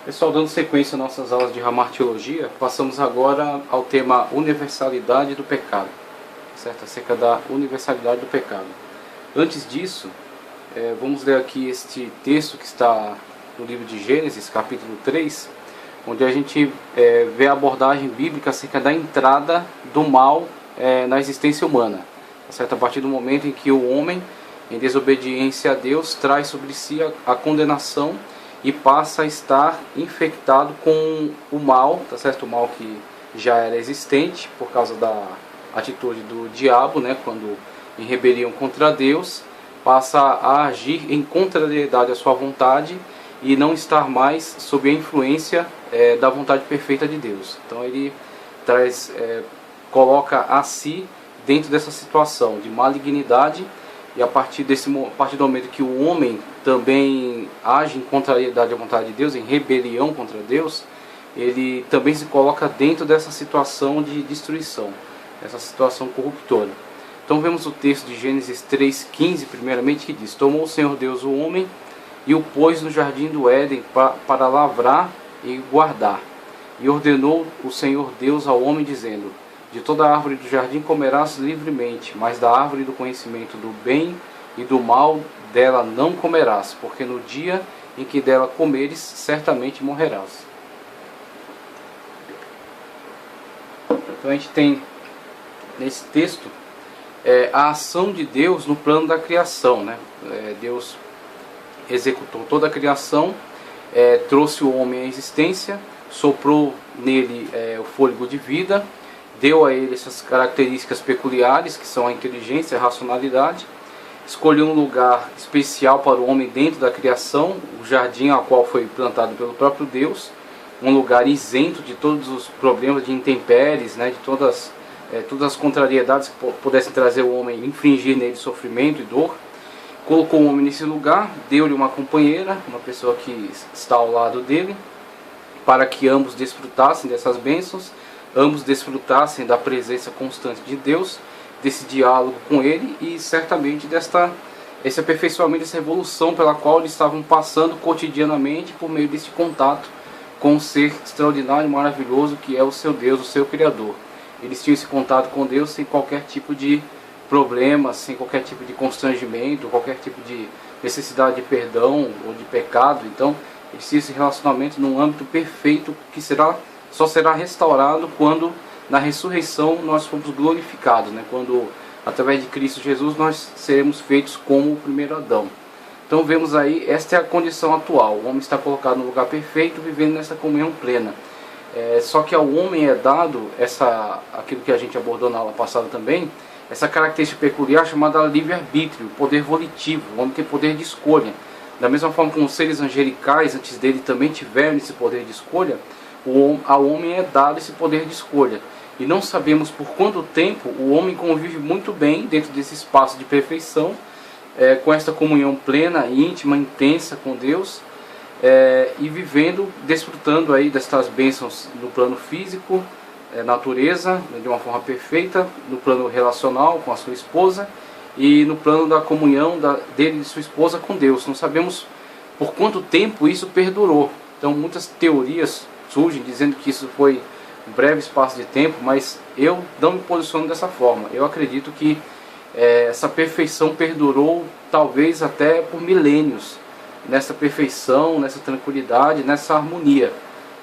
Pessoal, dando sequência às nossas aulas de Hamartiologia, passamos agora ao tema universalidade do pecado, certo? Acerca da universalidade do pecado. Antes disso, vamos ler aqui este texto que está no livro de Gênesis, capítulo 3, onde a gente vê a abordagem bíblica acerca da entrada do mal na existência humana, certo? A partir do momento em que o homem, em desobediência a Deus, traz sobre si a condenação e passa a estar infectado com o mal, tá certo? O mal que já era existente por causa da atitude do diabo, né? Quando em rebelião contra Deus, passa a agir em contrariedade à sua vontade e não estar mais sob a influência da vontade perfeita de Deus. Então ele coloca a si dentro dessa situação de malignidade. E a partir do momento que o homem também age em contrariedade à vontade de Deus, em rebelião contra Deus, ele também se coloca dentro dessa situação de destruição, essa situação corruptora. Então vemos o texto de Gênesis 3,15 primeiramente, que diz: Tomou o Senhor Deus o homem e o pôs no jardim do Éden para lavrar e guardar. E ordenou o Senhor Deus ao homem, dizendo: De toda a árvore do jardim comerás livremente, mas da árvore do conhecimento do bem e do mal dela não comerás, porque no dia em que dela comeres, certamente morrerás. Então a gente tem nesse texto a ação de Deus no plano da criação, né? Deus executou toda a criação, trouxe o homem à existência, soprou nele o fôlego de vida, deu a ele essas características peculiares, que são a inteligência e a racionalidade, escolheu um lugar especial para o homem dentro da criação, o jardim ao qual foi plantado pelo próprio Deus, um lugar isento de todos os problemas de intempéries, né, de todas as contrariedades que pudessem trazer o homem, infligir nele sofrimento e dor. Colocou o homem nesse lugar, deu-lhe uma companheira, uma pessoa que está ao lado dele, para que ambos desfrutassem dessas bênçãos, ambos desfrutassem da presença constante de Deus, desse diálogo com Ele e certamente esse aperfeiçoamento, essa evolução pela qual eles estavam passando cotidianamente por meio desse contato com o ser extraordinário e maravilhoso que é o seu Deus, o seu Criador. Eles tinham esse contato com Deus sem qualquer tipo de problema, sem qualquer tipo de constrangimento, qualquer tipo de necessidade de perdão ou de pecado. Então eles tinham esse relacionamento num âmbito perfeito que só será restaurado quando na ressurreição nós fomos glorificados, né? Quando através de Cristo Jesus nós seremos feitos como o primeiro Adão. Então vemos aí, esta é a condição atual, o homem está colocado no lugar perfeito, vivendo nessa comunhão plena. Só que ao homem é dado aquilo que a gente abordou na aula passada também, essa característica peculiar chamada livre-arbítrio, poder volitivo. O homem tem poder de escolha. Da mesma forma como os seres angelicais antes dele também tiveram esse poder de escolha, ao homem é dado esse poder de escolha. E não sabemos por quanto tempo o homem convive muito bem dentro desse espaço de perfeição, com esta comunhão plena, íntima, intensa com Deus, e vivendo, desfrutando aí destas bênçãos no plano físico, natureza, de uma forma perfeita, no plano relacional com a sua esposa e no plano da comunhão dele e sua esposa com Deus. Não sabemos por quanto tempo isso perdurou. Então muitas teorias surgem dizendo que isso foi um breve espaço de tempo, mas eu não me posiciono dessa forma. Eu acredito que essa perfeição perdurou talvez até por milênios, nessa perfeição, nessa tranquilidade, nessa harmonia,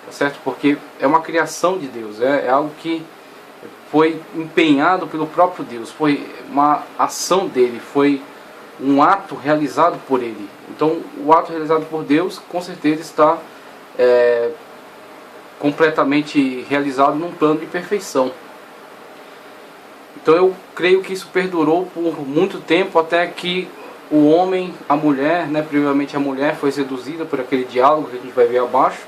tá certo? Porque é uma criação de Deus, é algo que foi empenhado pelo próprio Deus, foi uma ação dele, foi um ato realizado por ele. Então o ato realizado por Deus com certeza está completamente realizado num plano de perfeição. Então eu creio que isso perdurou por muito tempo, até que o homem, a mulher, né, primeiramente a mulher foi seduzida por aquele diálogo que a gente vai ver abaixo,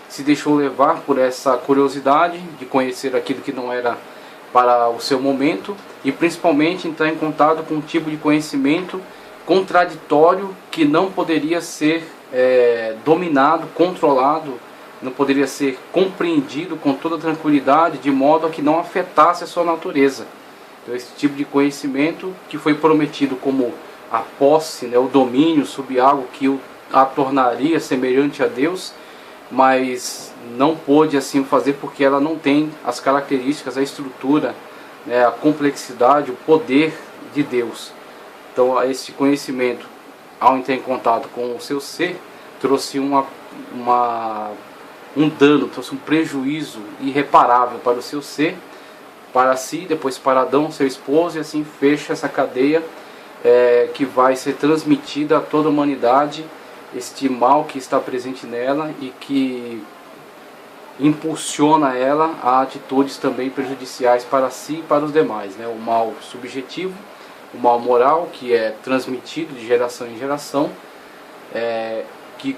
se deixou levar por essa curiosidade de conhecer aquilo que não era para o seu momento, e principalmente entrar em contato com um tipo de conhecimento contraditório que não poderia ser dominado, controlado, não poderia ser compreendido com toda tranquilidade, de modo a que não afetasse a sua natureza. Então esse tipo de conhecimento que foi prometido como a posse, né, o domínio sobre algo que a tornaria semelhante a Deus, mas não pôde assim fazer porque ela não tem as características, a estrutura, né, a complexidade, o poder de Deus. Então esse conhecimento, ao entrar em contato com o seu ser, trouxe um dano, trouxe um prejuízo irreparável para o seu ser, para si, depois para Adão, seu esposo, e assim fecha essa cadeia que vai ser transmitida a toda a humanidade, este mal que está presente nela e que impulsiona ela a atitudes também prejudiciais para si e para os demais, né? O mal subjetivo, o mal moral, que é transmitido de geração em geração, que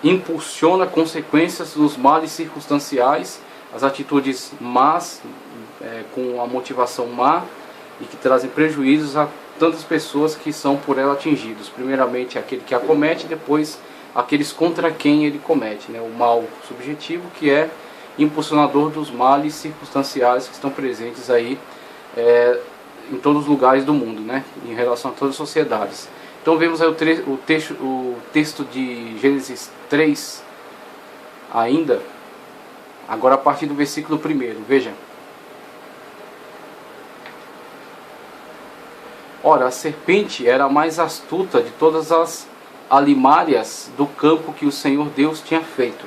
impulsiona consequências dos males circunstanciais, as atitudes más, com a motivação má, e que trazem prejuízos a tantas pessoas que são por ela atingidos. Primeiramente aquele que a comete, depois aqueles contra quem ele comete, né? O mal subjetivo, que é impulsionador dos males circunstanciais que estão presentes aí em todos os lugares do mundo, né? Em relação a todas as sociedades. Então vemos aí o texto de Gênesis 3 ainda, agora a partir do versículo 1, veja. Ora, a serpente era a mais astuta de todas as alimárias do campo que o Senhor Deus tinha feito.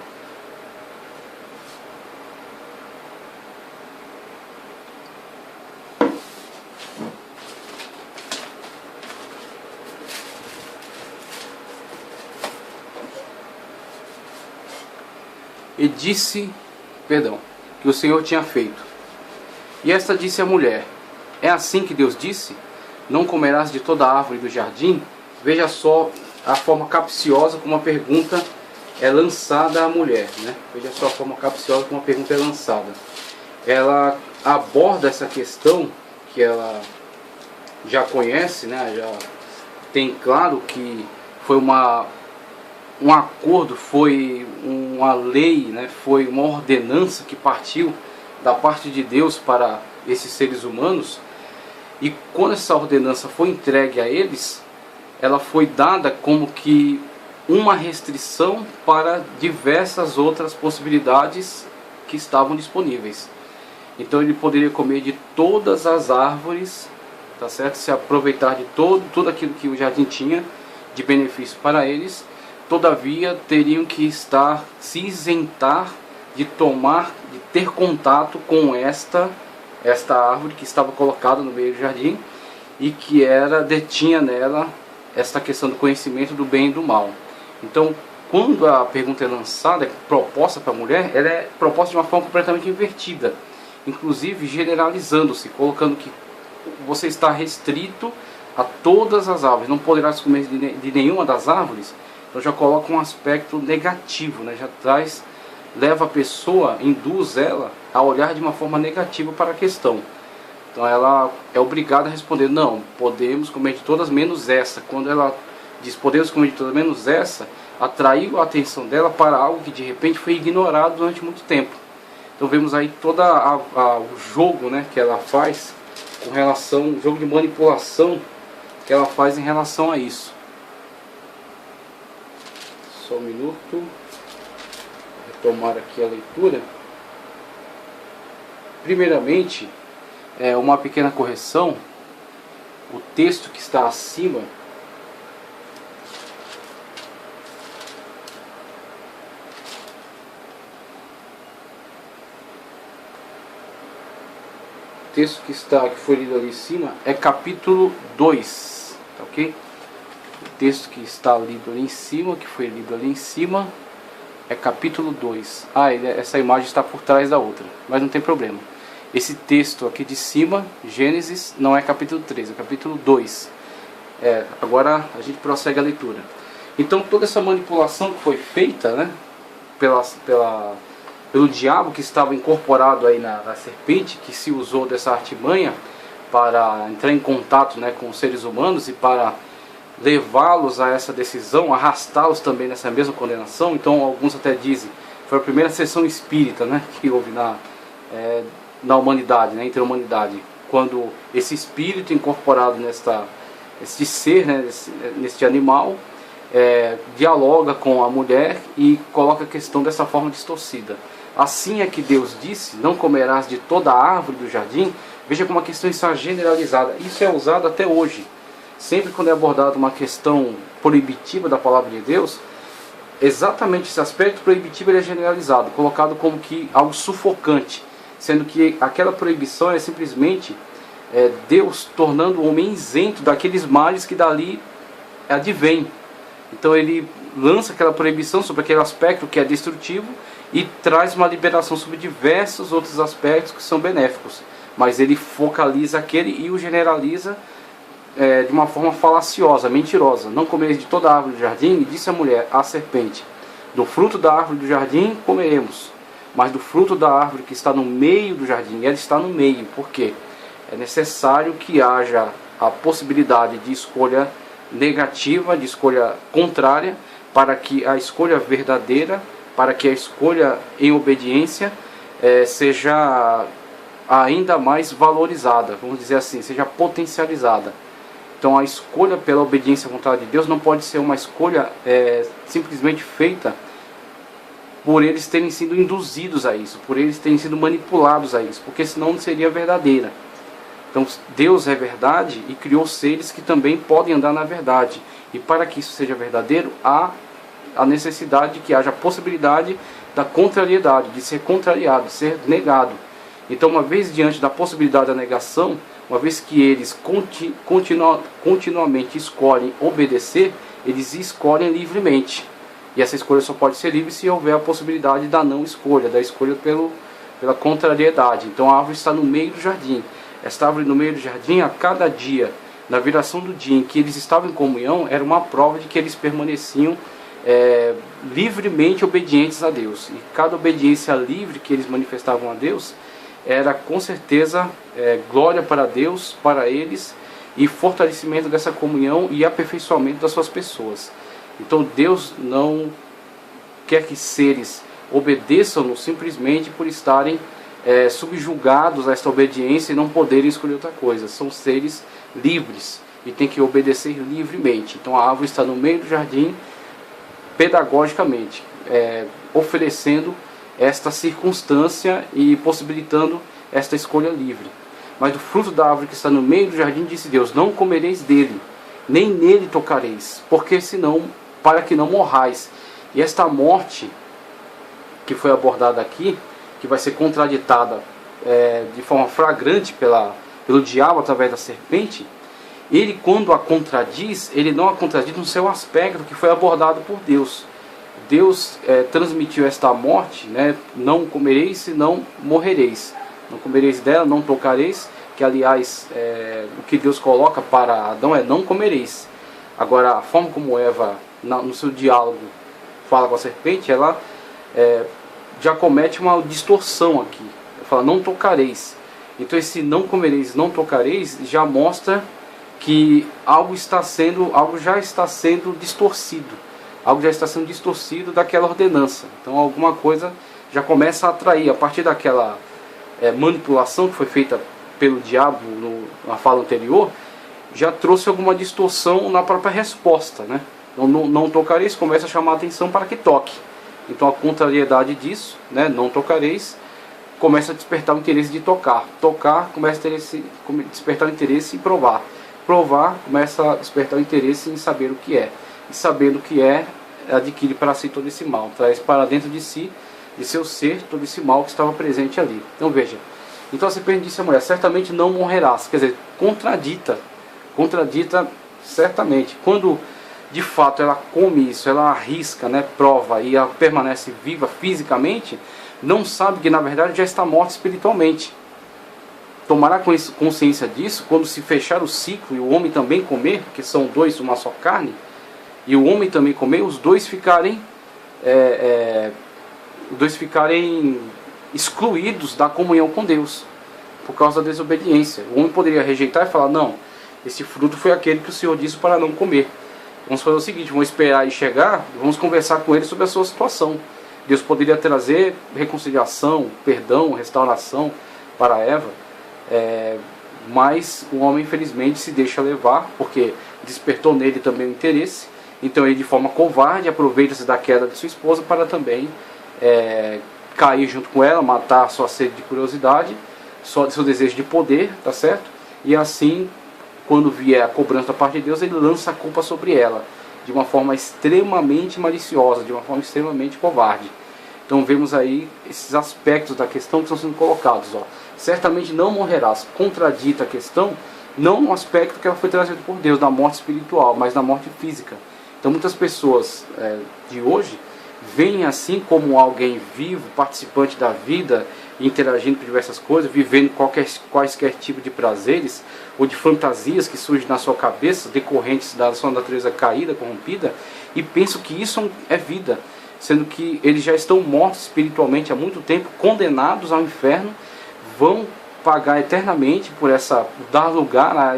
E disse, que o Senhor tinha feito. E esta disse à mulher: é assim que Deus disse? Não comerás de toda a árvore do jardim? Veja só a forma capciosa como a pergunta é lançada à mulher, né? Veja só a forma capciosa como a pergunta é lançada. Ela aborda essa questão que ela já conhece, né? Já tem claro que foi um acordo, foi uma lei, né? Foi uma ordenança que partiu da parte de Deus para esses seres humanos. E quando essa ordenança foi entregue a eles, ela foi dada como que uma restrição para diversas outras possibilidades que estavam disponíveis. Então ele poderia comer de todas as árvores, tá certo? Se aproveitar de tudo aquilo que o jardim tinha de benefício para eles. Todavia teriam que se isentar de ter contato com esta árvore que estava colocada no meio do jardim e que detinha nela esta questão do conhecimento do bem e do mal. Então, quando a pergunta é lançada, é proposta para a mulher, ela é proposta de uma forma completamente invertida, inclusive generalizando-se, colocando que você está restrito a todas as árvores, não poderás comer de nenhuma das árvores. Então já coloca um aspecto negativo, né? Leva a pessoa, induz ela a olhar de uma forma negativa para a questão. Então ela é obrigada a responder: não, podemos comer de todas menos essa. Quando ela diz podemos comer de todas menos essa, atraiu a atenção dela para algo que de repente foi ignorado durante muito tempo. Então vemos aí todo o jogo, né, que ela faz com relação, o jogo de manipulação que ela faz em relação a isso. Só um minuto. Retomar aqui a leitura. Primeiramente, uma pequena correção. O texto que está acima que foi lido ali em cima é capítulo 2, tá ok? O texto que está lido ali em cima, que foi lido ali em cima, é capítulo 2. Essa imagem está por trás da outra, mas não tem problema. Esse texto aqui de cima, Gênesis, não é capítulo 3, é capítulo 2. Agora a gente prossegue a leitura. Então toda essa manipulação que foi feita, né, pelo diabo, que estava incorporado aí na serpente, que se usou dessa artimanha para entrar em contato, né, com os seres humanos e para levá-los a essa decisão, arrastá-los também nessa mesma condenação. Então alguns até dizem foi a primeira sessão espírita, né, que houve na humanidade, né, entre a humanidade, quando esse espírito incorporado neste ser, né, neste animal, dialoga com a mulher e coloca a questão dessa forma distorcida. Assim é que Deus disse, não comerás de toda a árvore do jardim. Veja como a questão está generalizada. Isso é usado até hoje. Sempre quando é abordada uma questão proibitiva da palavra de Deus, exatamente esse aspecto proibitivo ele é generalizado, colocado como que algo sufocante, sendo que aquela proibição é simplesmente Deus tornando o homem isento daqueles males que dali advém. Então ele lança aquela proibição sobre aquele aspecto que é destrutivo e traz uma liberação sobre diversos outros aspectos que são benéficos, mas ele focaliza aquele e o generaliza de uma forma falaciosa, mentirosa. Não comereis de toda a árvore do jardim, e disse a mulher, à serpente, do fruto da árvore do jardim comeremos, mas do fruto da árvore que está no meio do jardim, ela está no meio, por quê? É necessário que haja a possibilidade de escolha negativa, de escolha contrária, para que a escolha verdadeira, para que a escolha em obediência seja ainda mais valorizada, vamos dizer assim, seja potencializada. Então a escolha pela obediência à vontade de Deus não pode ser uma escolha simplesmente feita por eles terem sido induzidos a isso, por eles terem sido manipulados a isso, porque senão não seria verdadeira. Então Deus é verdade e criou seres que também podem andar na verdade. E para que isso seja verdadeiro, há a necessidade de que haja a possibilidade da contrariedade, de ser contrariado, de ser negado. Então, uma vez diante da possibilidade da negação, uma vez que eles continuamente escolhem obedecer, eles escolhem livremente. E essa escolha só pode ser livre se houver a possibilidade da não escolha, da escolha pela contrariedade. Então a árvore está no meio do jardim. Esta árvore no meio do jardim, a cada dia, na viração do dia em que eles estavam em comunhão, era uma prova de que eles permaneciam livremente obedientes a Deus. E cada obediência livre que eles manifestavam a Deus era com certeza glória para Deus, para eles, e fortalecimento dessa comunhão e aperfeiçoamento das suas pessoas. Então Deus não quer que seres obedeçam-no simplesmente por estarem subjugados a esta obediência e não poderem escolher outra coisa. São seres livres e tem que obedecer livremente. Então a árvore está no meio do jardim, pedagogicamente, oferecendo esta circunstância e possibilitando esta escolha livre. Mas do fruto da árvore que está no meio do jardim, disse Deus, não comereis dele, nem nele tocareis, porque senão, para que não morrais. E esta morte que foi abordada aqui, que vai ser contraditada de forma flagrante pelo diabo através da serpente, ele quando a contradiz, ele não a contradiz no seu aspecto que foi abordado por Deus. Deus transmitiu esta morte, não comereis e não morrereis. Não comereis dela, não tocareis, que aliás o que Deus coloca para Adão é não comereis. Agora a forma como Eva, no seu diálogo, fala com a serpente, ela já comete uma distorção aqui. Ela fala não tocareis. Então esse não comereis, não tocareis já mostra que algo já está sendo distorcido. Algo já está sendo distorcido daquela ordenança. Então alguma coisa já começa a atrair. A partir daquela manipulação que foi feita pelo diabo na fala anterior, já trouxe alguma distorção na própria resposta. Então não tocareis, começa a chamar a atenção para que toque. Então a contrariedade disso, não tocareis, começa a despertar o interesse de tocar. Tocar começa a despertar o interesse em provar. Provar começa a despertar o interesse em saber o que é. E sabendo o que é, adquire para si todo esse mal. Traz para dentro de si, de seu ser, todo esse mal que estava presente ali. Então veja. Então a serpente disse à mulher, certamente não morrerás. Quer dizer, contradita certamente. Quando de fato ela come isso, ela arrisca, prova e ela permanece viva fisicamente, não sabe que na verdade já está morta espiritualmente. Tomará consciência disso quando se fechar o ciclo e o homem também comer, que são dois, uma só carne, e o homem também comer, os dois ficarem excluídos da comunhão com Deus, por causa da desobediência. O homem poderia rejeitar e falar, não, esse fruto foi aquele que o Senhor disse para não comer. Vamos fazer o seguinte, vamos esperar e chegar, vamos conversar com ele sobre a sua situação. Deus poderia trazer reconciliação, perdão, restauração para Eva, mas o homem infelizmente se deixa levar, porque despertou nele também o interesse, Então ele, de forma covarde, aproveita-se da queda de sua esposa para também cair junto com ela, matar sua sede de curiosidade, seu desejo de poder, tá certo? E assim, quando vier a cobrança da parte de Deus, ele lança a culpa sobre ela, de uma forma extremamente maliciosa, de uma forma extremamente covarde. Então vemos aí esses aspectos da questão que estão sendo colocados. Certamente não morrerás, contradita a questão, não no aspecto que ela foi trazida por Deus, da morte espiritual, mas da morte física. Então muitas pessoas de hoje veem assim como alguém vivo, participante da vida, interagindo com diversas coisas, vivendo quaisquer tipo de prazeres ou de fantasias que surgem na sua cabeça, decorrentes da sua natureza caída, corrompida, e pensam que isso é vida, sendo que eles já estão mortos espiritualmente há muito tempo, condenados ao inferno, vão pagar eternamente por dar lugar a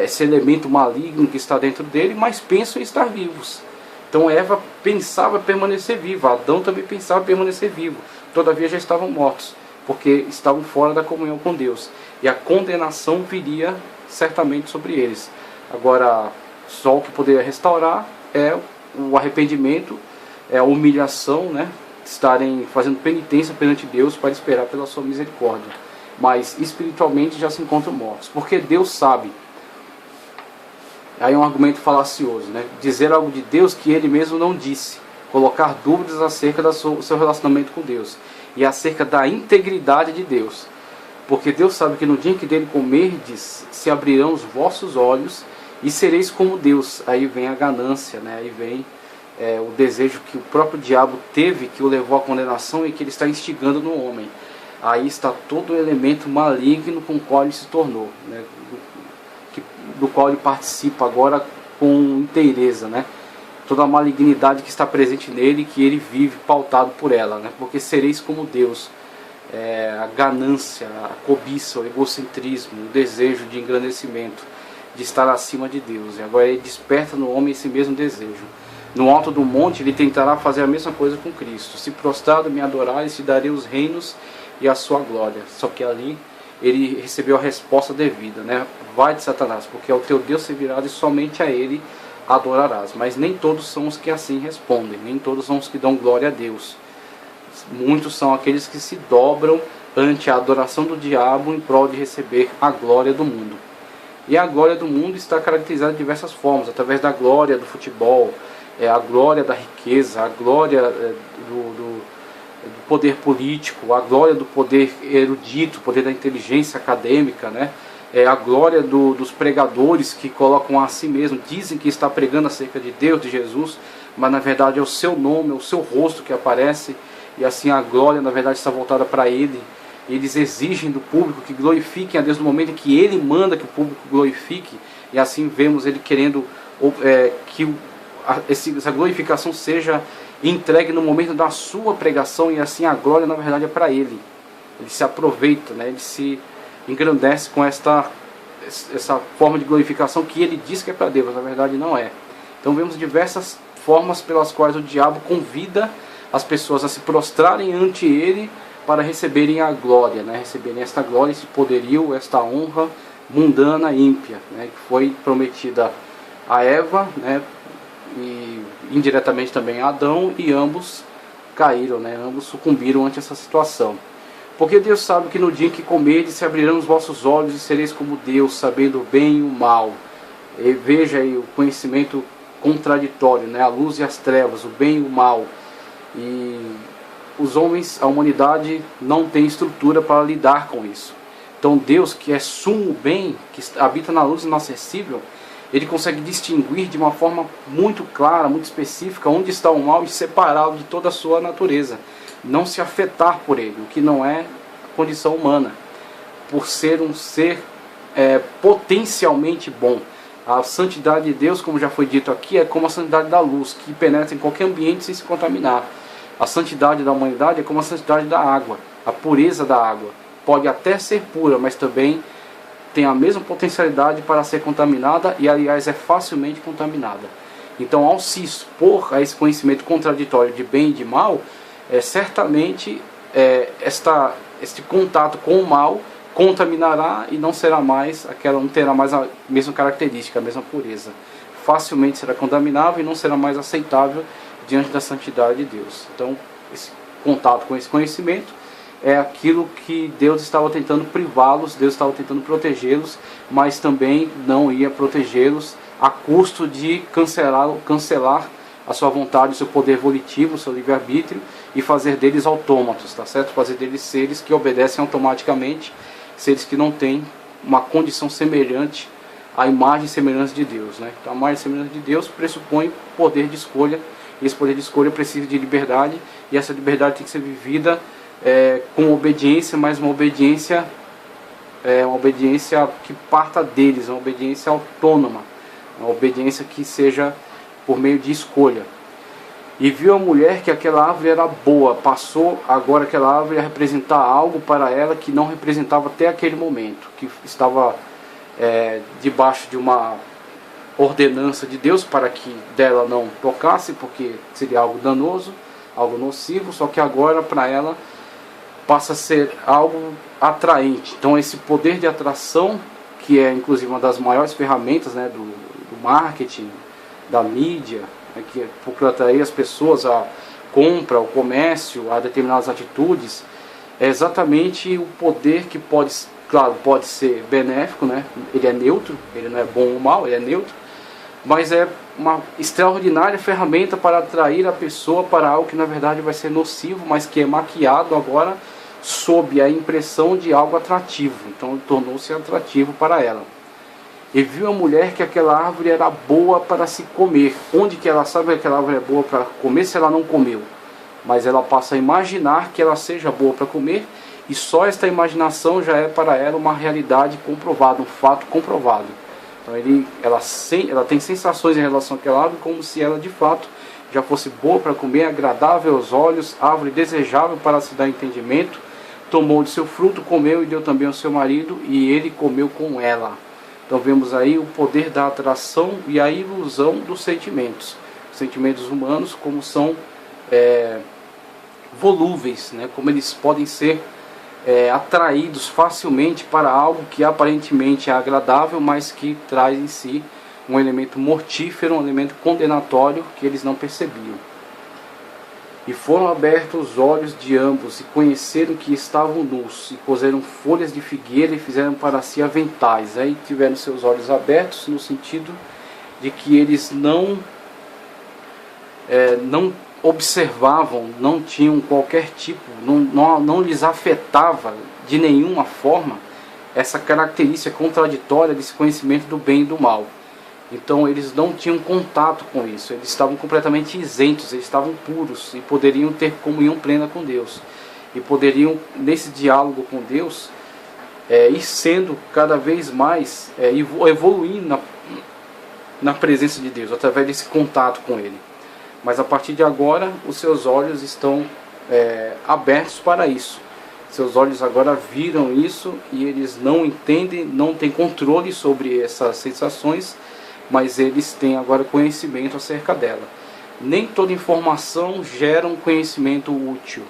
esse elemento maligno que está dentro dele, mas pensam em estar vivos. Então Eva pensava permanecer viva, Adão também pensava permanecer vivo, todavia já estavam mortos, porque estavam fora da comunhão com Deus, e a condenação viria certamente sobre eles. Agora, só o que poderia restaurar é o arrependimento, é a humilhação, né? Estarem fazendo penitência perante Deus para esperar pela sua misericórdia. Mas espiritualmente já se encontram mortos, porque Deus sabe. Aí é um argumento falacioso, né? Dizer algo de Deus que ele mesmo não disse, colocar dúvidas acerca do seu relacionamento com Deus e acerca da integridade de Deus, porque Deus sabe que no dia em que dele comerdes, se abrirão os vossos olhos e sereis como Deus. Aí vem a ganância, né? Aí vem o desejo que o próprio diabo teve, que o levou à condenação e que ele está instigando no homem. Aí está todo o elemento maligno com o qual ele se tornou, né? Do qual ele participa agora com inteireza, né? Toda a malignidade que está presente nele, que ele vive pautado por ela, né? Porque sereis como Deus. A ganância, a cobiça, o egocentrismo, o desejo de engrandecimento, de estar acima de Deus. E agora ele desperta no homem esse mesmo desejo. No alto do monte ele tentará fazer a mesma coisa com Cristo. Se prostrado me adorares, te darei os reinos e a sua glória. Só que ali ele recebeu a resposta devida, né? Vai de Satanás, porque ao teu Deus servirás e somente a ele adorarás. Mas nem todos são os que assim respondem, nem todos são os que dão glória a Deus. Muitos são aqueles que se dobram ante a adoração do diabo em prol de receber a glória do mundo. E a glória do mundo está caracterizada de diversas formas, através da glória do futebol, a glória da riqueza, a glória do poder político, a glória do poder erudito, o poder da inteligência acadêmica, né? A glória dos pregadores que colocam a si mesmo, dizem que está pregando acerca de Deus, de Jesus, mas na verdade é o seu nome, é o seu rosto que aparece, e assim a glória na verdade está voltada para ele. Eles exigem do público que glorifiquem a Deus no momento em que ele manda que o público glorifique, e assim vemos ele querendo que essa glorificação seja entregue no momento da sua pregação, e assim a glória na verdade é para ele. Ele se aproveita, né? Ele se engrandece com essa forma de glorificação que ele diz que é para Deus, mas na verdade não é. Então vemos diversas formas pelas quais o diabo convida as pessoas a se prostrarem ante ele para receberem a glória, né? Receberem esta glória, esse poderio, esta honra mundana e ímpia, né? Que foi prometida a Eva, né? E indiretamente também a Adão, e ambos caíram, né? Ambos sucumbiram ante essa situação. Porque Deus sabe que no dia em que comerdes se abrirão os vossos olhos e sereis como Deus, sabendo o bem e o mal. E veja aí o conhecimento contraditório, né? A luz e as trevas, o bem e o mal. E os homens, a humanidade não tem estrutura para lidar com isso. Então Deus, que é sumo bem, que habita na luz inacessível, ele consegue distinguir de uma forma muito clara, muito específica, onde está o mal e separá-lo de toda a sua natureza. Não se afetar por ele, o que não é condição humana, por ser um ser potencialmente bom. A santidade de Deus, como já foi dito aqui, é como a santidade da luz, que penetra em qualquer ambiente sem se contaminar. A santidade da humanidade é como a santidade da água, a pureza da água. Pode até ser pura, mas também tem a mesma potencialidade para ser contaminada, e aliás é facilmente contaminada. Então, ao se expor a esse conhecimento contraditório de bem e de mal, certamente este contato com o mal contaminará e não será mais não terá mais a mesma característica, a mesma pureza. facilmente será contaminado e não será mais aceitável diante da santidade de Deus. Então, esse contato com esse conhecimento é aquilo que Deus estava tentando privá-los, Deus estava tentando protegê-los, mas também não ia protegê-los a custo de cancelar a sua vontade, o seu poder volitivo, o seu livre-arbítrio, e fazer deles autômatos, tá certo? Fazer deles seres que obedecem automaticamente, seres que não têm uma condição semelhante à imagem e semelhança de Deus, né? Então, a imagem e semelhança de Deus pressupõe poder de escolha, e esse poder de escolha precisa de liberdade, e essa liberdade tem que ser vivida com obediência, mas uma obediência que parta deles, uma obediência autônoma, uma obediência que seja por meio de escolha. E viu a mulher que aquela árvore era boa, passou agora aquela árvore a representar algo para ela que não representava até aquele momento, que estava debaixo de uma ordenança de Deus para que dela não tocasse, porque seria algo danoso, algo nocivo, só que agora para ela passa a ser algo atraente. Então esse poder de atração, que é inclusive uma das maiores ferramentas, né, do marketing, da mídia, né, que procura atrair as pessoas à compra, ao comércio, a determinadas atitudes, é exatamente o poder que pode ser benéfico, né? Ele é neutro, ele não é bom ou mal, ele é neutro, mas é uma extraordinária ferramenta para atrair a pessoa para algo que na verdade vai ser nocivo, mas que é maquiado agora sob a impressão de algo atrativo. Então tornou-se atrativo para ela. E viu a mulher que aquela árvore era boa para se comer. Onde que ela sabe que aquela árvore é boa para comer se ela não comeu? Mas ela passa a imaginar que ela seja boa para comer, e só esta imaginação já é para ela uma realidade comprovada, um fato comprovado. Então ela tem sensações em relação àquela árvore como se ela de fato já fosse boa para comer, agradável aos olhos, árvore desejável para se dar entendimento. Tomou de seu fruto, comeu e deu também ao seu marido, e ele comeu com ela. Então vemos aí o poder da atração e a ilusão dos sentimentos. Os sentimentos humanos como são volúveis, né? Como eles podem ser atraídos facilmente para algo que aparentemente é agradável, mas que traz em si um elemento mortífero, um elemento condenatório que eles não percebiam. E foram abertos os olhos de ambos, e conheceram que estavam nus, e coseram folhas de figueira e fizeram para si aventais. Aí tiveram seus olhos abertos, no sentido de que eles não observavam, não tinham qualquer tipo, não lhes afetava de nenhuma forma essa característica contraditória desse conhecimento do bem e do mal. Então eles não tinham contato com isso, eles estavam completamente isentos, eles estavam puros e poderiam ter comunhão plena com Deus. E poderiam, nesse diálogo com Deus, ir sendo cada vez mais, evoluindo na presença de Deus, através desse contato com Ele. Mas a partir de agora, os seus olhos estão abertos para isso. Seus olhos agora viram isso e eles não entendem, não têm controle sobre essas sensações, mas eles têm agora conhecimento acerca dela. Nem toda informação gera um conhecimento útil,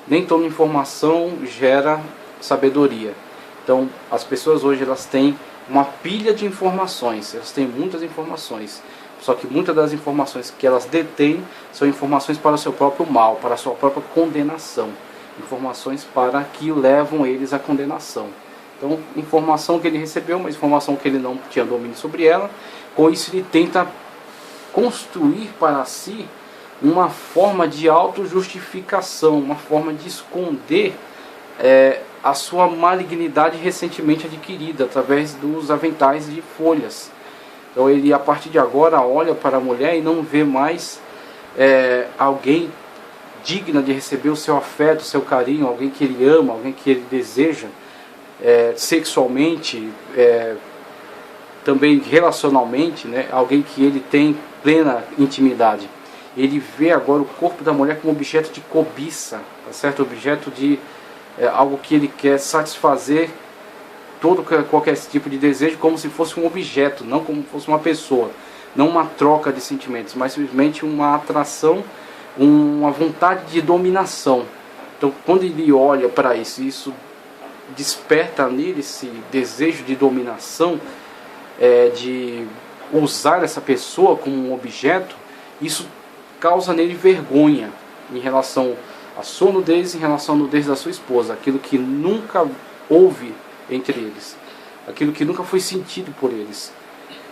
nem toda informação gera sabedoria. Então, as pessoas hoje elas têm uma pilha de informações, elas têm muitas informações, só que muitas das informações que elas detêm são informações para o seu próprio mal, para a sua própria condenação, informações para que levam eles à condenação. Então, informação que ele recebeu, mas informação que ele não tinha domínio sobre ela. Com isso ele tenta construir para si uma forma de autojustificação, uma forma de esconder a sua malignidade recentemente adquirida através dos aventais de folhas. Então ele, a partir de agora, olha para a mulher e não vê mais alguém digna de receber o seu afeto, o seu carinho, alguém que ele ama, alguém que ele deseja sexualmente, também relacionalmente, né? Alguém que ele tem plena intimidade. Ele vê agora o corpo da mulher como objeto de cobiça, tá certo? Objeto de algo que ele quer satisfazer qualquer tipo de desejo, como se fosse um objeto, não como se fosse uma pessoa, não uma troca de sentimentos, mas simplesmente uma atração, uma vontade de dominação. Então quando ele olha para isso, isso desperta nele esse desejo de dominação, de usar essa pessoa como um objeto, isso causa nele vergonha em relação à sua nudez, em relação à nudez da sua esposa, aquilo que nunca houve entre eles, aquilo que nunca foi sentido por eles,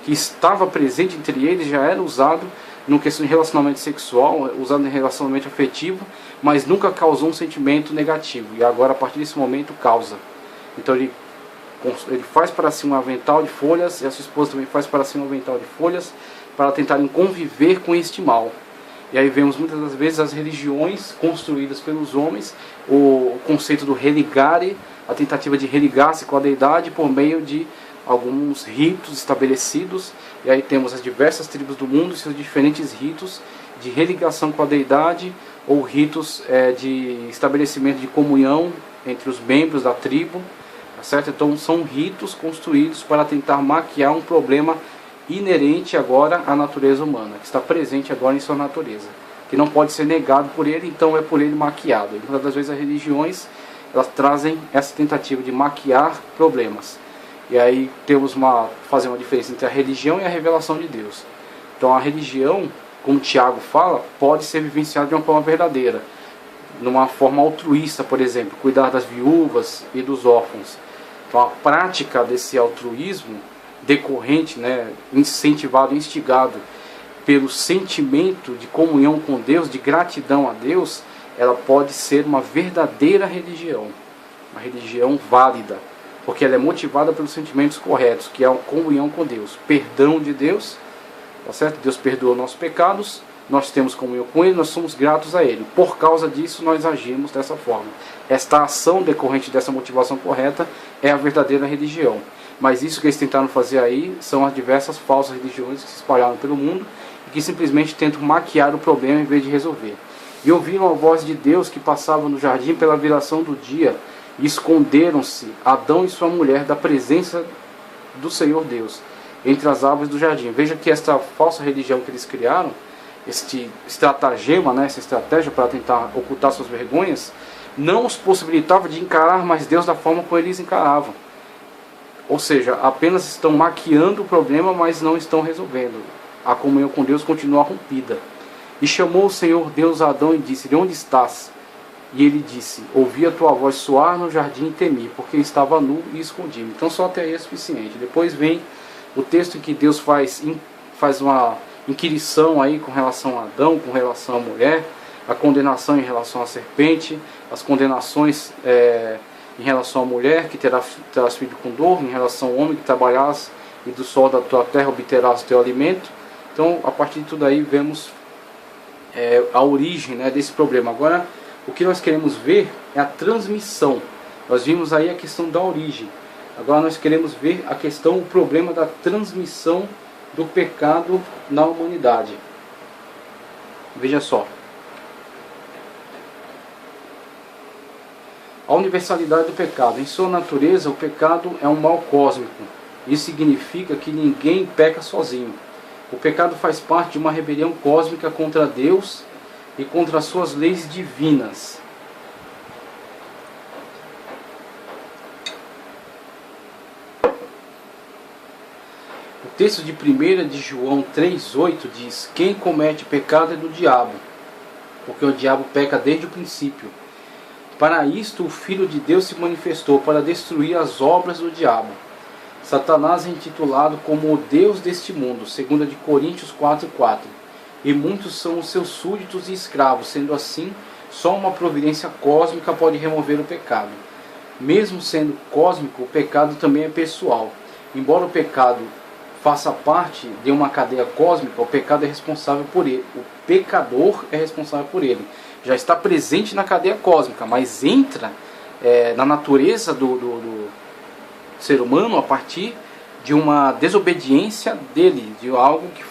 que estava presente entre eles, já era usado numa questão de relacionamento sexual, usado em relacionamento afetivo, mas nunca causou um sentimento negativo, e agora a partir desse momento causa. Então ele faz para si um avental de folhas, e a sua esposa também faz para si um avental de folhas, para tentarem conviver com este mal. E aí vemos muitas das vezes as religiões construídas pelos homens, o conceito do religare, a tentativa de religar-se com a deidade por meio de alguns ritos estabelecidos. E aí temos as diversas tribos do mundo e seus diferentes ritos de religação com a deidade, ou ritos de estabelecimento de comunhão entre os membros da tribo, tá certo? Então são ritos construídos para tentar maquiar um problema inerente agora à natureza humana, que está presente agora em sua natureza, que não pode ser negado por ele, então é por ele maquiado. E muitas das vezes as religiões, elas trazem essa tentativa de maquiar problemas. E aí temos fazer uma diferença entre a religião e a revelação de Deus. Então a religião, como Tiago fala, pode ser vivenciada de uma forma verdadeira, numa forma altruísta, por exemplo, cuidar das viúvas e dos órfãos. Então a prática desse altruísmo decorrente, incentivado, instigado pelo sentimento de comunhão com Deus, de gratidão a Deus, ela pode ser uma verdadeira religião, uma religião válida, porque ela é motivada pelos sentimentos corretos, que é a comunhão com Deus, perdão de Deus, tá certo? Deus perdoa nossos pecados, nós temos comunhão com Ele, nós somos gratos a Ele. Por causa disso, nós agimos dessa forma. Esta ação decorrente dessa motivação correta é a verdadeira religião. Mas isso que eles tentaram fazer aí são as diversas falsas religiões que se espalharam pelo mundo e que simplesmente tentam maquiar o problema em vez de resolver. E ouviram a voz de Deus que passava no jardim pela viração do dia, e esconderam-se Adão e sua mulher da presença do Senhor Deus entre as árvores do jardim. Veja que esta falsa religião que eles criaram, este estratagema, essa estratégia para tentar ocultar suas vergonhas, não os possibilitava de encarar mais Deus da forma como eles encaravam. Ou seja, apenas estão maquiando o problema, mas não estão resolvendo. A comunhão com Deus continua rompida. E chamou o Senhor Deus a Adão e disse: onde estás? E ele disse: ouvi a tua voz soar no jardim e temi, porque estava nu e escondi-me. Então só até aí é suficiente. Depois vem o texto em que Deus faz uma inquirição aí com relação a Adão, com relação à mulher, a condenação em relação à serpente, as condenações em relação à mulher, que terás filho com dor, em relação ao homem, que trabalharás e do sol da tua terra obterás o teu alimento. Então, a partir de tudo aí, vemos a origem desse problema. Agora, o que nós queremos ver é a transmissão. Nós vimos aí a questão da origem. Agora nós queremos ver o problema da transmissão do pecado na humanidade. Veja só. A universalidade do pecado. Em sua natureza, o pecado é um mal cósmico. Isso significa que ninguém peca sozinho. O pecado faz parte de uma rebelião cósmica contra Deus e contra as suas leis divinas. O texto de 1 de João 3,8 diz: quem comete pecado é do diabo, porque o diabo peca desde o princípio. Para isto o Filho de Deus se manifestou, para destruir as obras do diabo. Satanás é intitulado como o Deus deste mundo, 2 de Coríntios 4,4. E muitos são os seus súditos e escravos, sendo assim, só uma providência cósmica pode remover o pecado. Mesmo sendo cósmico, o pecado também é pessoal. Embora o pecado faça parte de uma cadeia cósmica, o pecado é responsável por ele. O pecador é responsável por ele. Já está presente na cadeia cósmica, mas entra na natureza do ser humano a partir de uma desobediência dele, de algo que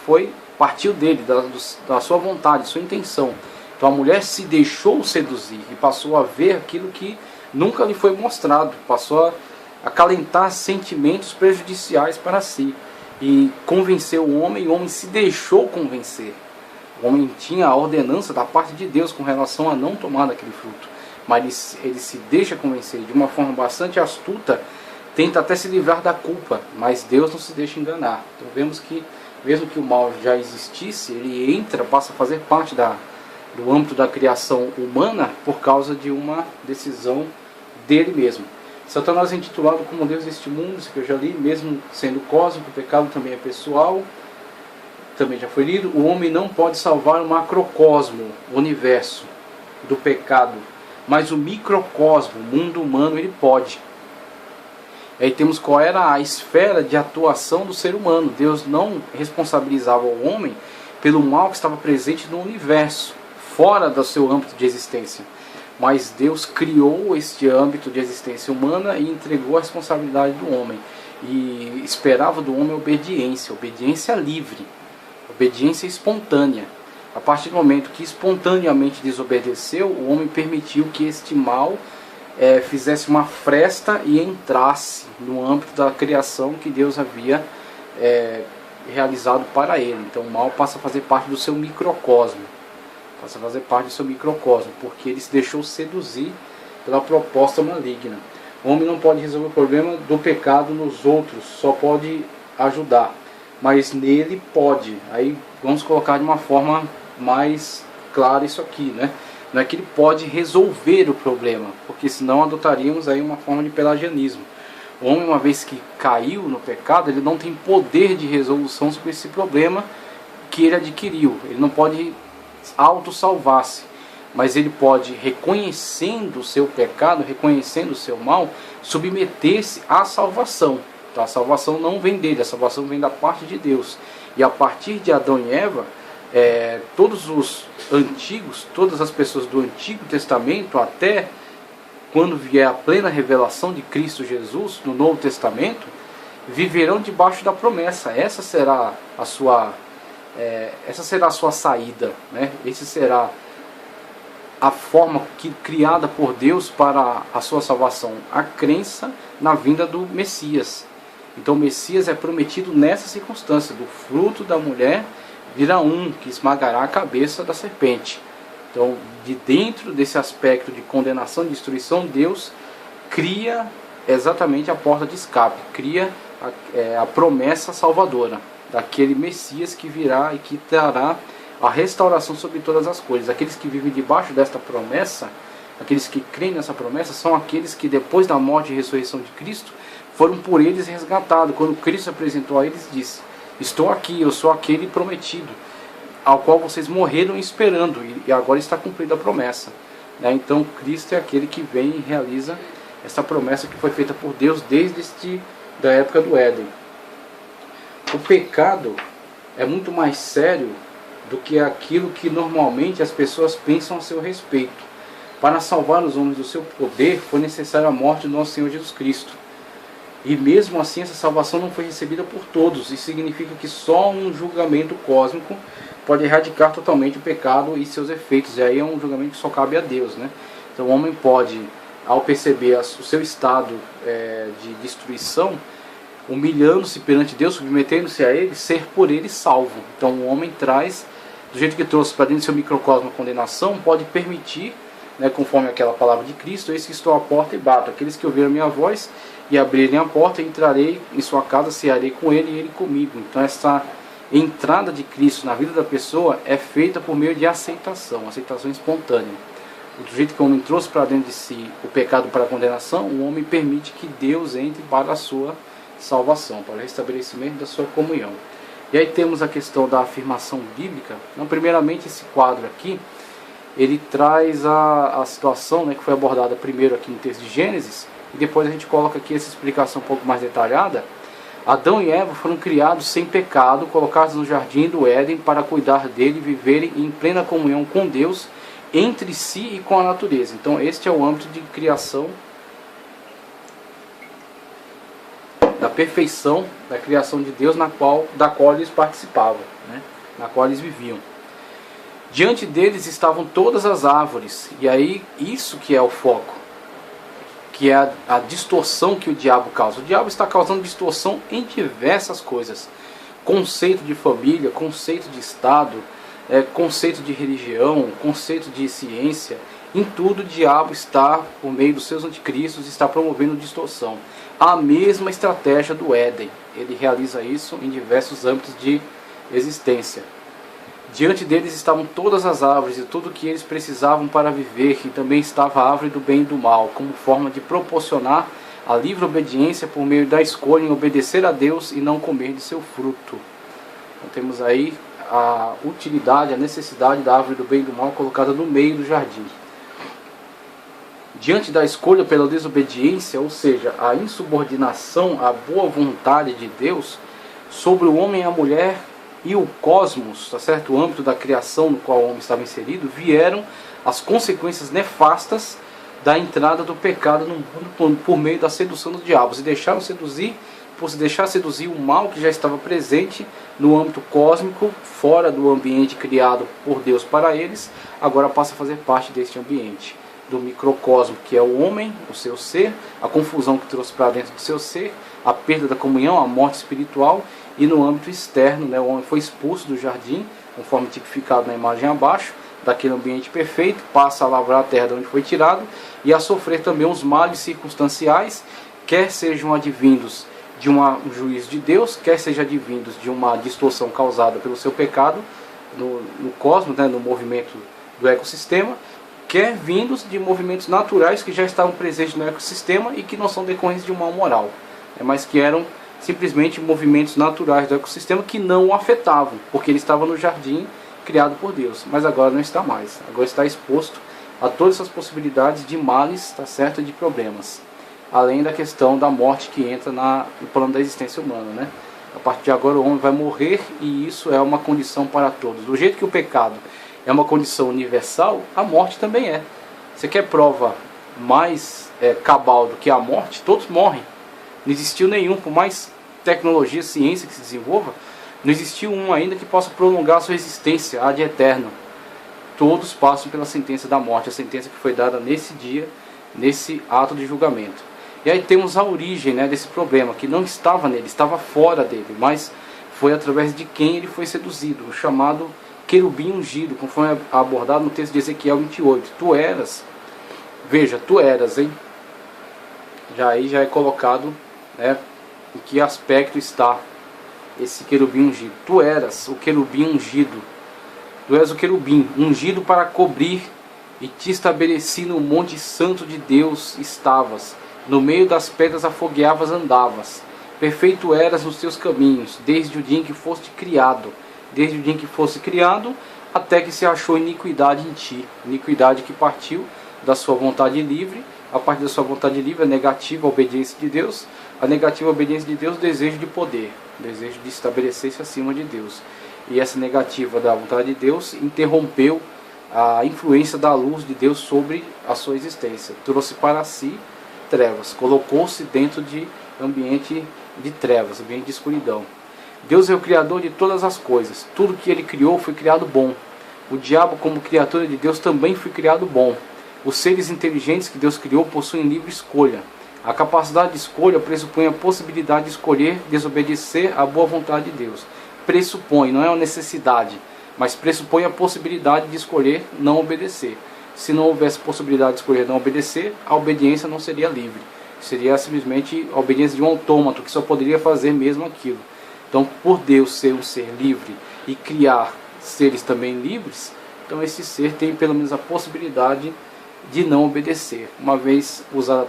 partiu dele, da sua vontade, sua intenção. Então a mulher se deixou seduzir e passou a ver aquilo que nunca lhe foi mostrado, passou a acalentar sentimentos prejudiciais para si e convenceu o homem se deixou convencer. O homem tinha a ordenança da parte de Deus com relação a não tomar daquele fruto, mas ele se deixa convencer de uma forma bastante astuta, tenta até se livrar da culpa, mas Deus não se deixa enganar. Então vemos que mesmo que o mal já existisse, ele entra, passa a fazer parte do âmbito da criação humana por causa de uma decisão dele mesmo. Satanás é intitulado como Deus deste mundo, isso que eu já li, mesmo sendo cósmico, o pecado também é pessoal, também já foi lido. O homem não pode salvar o macrocosmo, o universo do pecado, mas o microcosmo, o mundo humano, ele pode. Aí temos qual era a esfera de atuação do ser humano. Deus não responsabilizava o homem pelo mal que estava presente no universo, fora do seu âmbito de existência. Mas Deus criou este âmbito de existência humana e entregou a responsabilidade do homem. E esperava do homem obediência livre, obediência espontânea. A partir do momento que espontaneamente desobedeceu, o homem permitiu que este mal fizesse uma fresta e entrasse no âmbito da criação que Deus havia realizado para ele. Então o mal passa a fazer parte do seu microcosmo. Porque ele se deixou seduzir pela proposta maligna. O homem não pode resolver o problema do pecado nos outros, só pode ajudar. Mas nele pode. Aí vamos colocar de uma forma mais clara isso aqui, né? Não é que ele pode resolver o problema, porque senão adotaríamos aí uma forma de pelagianismo. O homem, uma vez que caiu no pecado, ele não tem poder de resolução sobre esse problema que ele adquiriu. Ele não pode autossalvar-se, mas ele pode, reconhecendo o seu pecado, reconhecendo o seu mal, submeter-se à salvação. Então, a salvação não vem dele, a salvação vem da parte de Deus. E a partir de Adão e Eva, todos os antigos, todas as pessoas do Antigo Testamento, até quando vier a plena revelação de Cristo Jesus no Novo Testamento, viverão debaixo da promessa. Essa será a sua saída, né? Esse será a forma criada por Deus para a sua salvação, a crença na vinda do Messias. Então o Messias é prometido nessa circunstância, do fruto da mulher virá um que esmagará a cabeça da serpente. Então, de dentro desse aspecto de condenação e destruição, Deus cria exatamente a porta de escape, cria a promessa salvadora daquele Messias que virá e que trará a restauração sobre todas as coisas. Aqueles que vivem debaixo desta promessa, aqueles que creem nessa promessa, são aqueles que depois da morte e ressurreição de Cristo, foram por eles resgatados. Quando Cristo se apresentou a eles, disse: estou aqui, eu sou aquele prometido, ao qual vocês morreram esperando, e agora está cumprida a promessa. Então Cristo é aquele que vem e realiza essa promessa que foi feita por Deus desde da época do Éden. O pecado é muito mais sério do que aquilo que normalmente as pessoas pensam a seu respeito. Para salvar os homens do seu poder, foi necessária a morte do nosso Senhor Jesus Cristo. E mesmo assim essa salvação não foi recebida por todos. Isso significa que só um julgamento cósmico pode erradicar totalmente o pecado e seus efeitos. E aí é um julgamento que só cabe a Deus, né? Então o homem pode, ao perceber o seu estado de destruição, humilhando-se perante Deus, submetendo-se a Ele, ser por Ele salvo. Então o homem traz, do jeito que trouxe para dentro do seu microcosmo a condenação, pode permitir, conforme aquela palavra de Cristo: eis que estou à porta e bato. Aqueles que ouviram a minha voz e abrirem a porta, entrarei em sua casa, cearei com ele e ele comigo. Então essa entrada de Cristo na vida da pessoa é feita por meio de aceitação espontânea. Do jeito que o homem trouxe para dentro de si o pecado para a condenação, o homem permite que Deus entre para a sua salvação, para o restabelecimento da sua comunhão. E aí temos a questão da afirmação bíblica. Então, primeiramente, esse quadro aqui, ele traz a situação, que foi abordada primeiro aqui no texto de Gênesis, e depois a gente coloca aqui essa explicação um pouco mais detalhada. Adão e Eva foram criados sem pecado, colocados no jardim do Éden para cuidar dele e viverem em plena comunhão com Deus, entre si e com a natureza. Então este é o âmbito de criação, da perfeição da criação de Deus, da qual eles participavam, na qual eles viviam. Diante deles estavam todas as árvores, e aí isso que é o foco, que é a distorção que o diabo causa. O diabo está causando distorção em diversas coisas: conceito de família, conceito de Estado, conceito de religião, conceito de ciência. Em tudo o diabo está, por meio dos seus anticristos, está promovendo distorção. A mesma estratégia do Éden, ele realiza isso em diversos âmbitos de existência. Diante deles estavam todas as árvores e tudo o que eles precisavam para viver, e também estava a árvore do bem e do mal, como forma de proporcionar a livre obediência por meio da escolha em obedecer a Deus e não comer de seu fruto. Então temos aí a utilidade, a necessidade da árvore do bem e do mal colocada no meio do jardim. Diante da escolha pela desobediência, ou seja, a insubordinação à boa vontade de Deus sobre o homem e a mulher e o cosmos, tá certo? O âmbito da criação no qual o homem estava inserido, vieram as consequências nefastas da entrada do pecado no mundo por meio da sedução dos diabos. E por se deixar seduzir o mal que já estava presente no âmbito cósmico, fora do ambiente criado por Deus para eles, agora passa a fazer parte deste ambiente, do microcosmo, que é o homem, o seu ser, a confusão que trouxe para dentro do seu ser, a perda da comunhão, a morte espiritual, e no âmbito externo, né, o homem foi expulso do jardim, conforme tipificado na imagem abaixo, daquele ambiente perfeito, passa a lavrar a terra de onde foi tirado, e a sofrer também os males circunstanciais, quer sejam advindos de um juízo de Deus, quer sejam advindos de uma distorção causada pelo seu pecado no cosmos, né, no movimento do ecossistema, quer vindos de movimentos naturais que já estavam presentes no ecossistema e que não são decorrentes de um mal moral, mas que eram simplesmente movimentos naturais do ecossistema que não o afetavam, porque ele estava no jardim criado por Deus, mas agora não está mais, agora está exposto a todas essas possibilidades de males, tá certo, de problemas, além da questão da morte que entra no plano da existência humana, né? A partir de agora o homem vai morrer, e isso é uma condição para todos. Do jeito que o pecado é uma condição universal, a morte também é. Você quer prova mais cabal do que a morte? Todos morrem. Não existiu nenhum, por mais tecnologia, ciência que se desenvolva, não existiu um ainda que possa prolongar a sua existência ad eterno. Todos passam pela sentença da morte, a sentença que foi dada nesse dia, nesse ato de julgamento. E aí temos a origem, né, desse problema, que não estava nele, estava fora dele, mas foi através de quem ele foi seduzido, o chamado querubim ungido, conforme abordado no texto de Ezequiel 28. Tu eras, veja, tu eras, hein? Aí já é colocado, né, em que aspecto está esse querubim ungido. Tu eras o querubim ungido. Tu és o querubim ungido para cobrir, e te estabeleci no monte santo de Deus estavas. No meio das pedras afogueavas andavas. Perfeito eras nos teus caminhos, desde o dia em que foste criado. Desde o dia em que foste criado, até que se achou iniquidade em ti. Iniquidade que partiu da sua vontade livre. A partir da sua vontade livre, a negativa obediência de Deus. A negativa obediência de Deus, desejo de poder, desejo de estabelecer-se acima de Deus. E essa negativa da vontade de Deus interrompeu a influência da luz de Deus sobre a sua existência. Trouxe para si trevas, colocou-se dentro de ambiente de trevas, ambiente de escuridão. Deus é o Criador de todas as coisas. Tudo que Ele criou foi criado bom. O diabo, como criatura de Deus, também foi criado bom. Os seres inteligentes que Deus criou possuem livre escolha. A capacidade de escolha pressupõe a possibilidade de escolher desobedecer à boa vontade de Deus. Pressupõe, não é uma necessidade, mas pressupõe a possibilidade de escolher não obedecer. Se não houvesse possibilidade de escolher não obedecer, a obediência não seria livre. Seria simplesmente a obediência de um autômato que só poderia fazer mesmo aquilo. Então, por Deus ser um ser livre e criar seres também livres, então esse ser tem pelo menos a possibilidade de não obedecer. Uma vez usada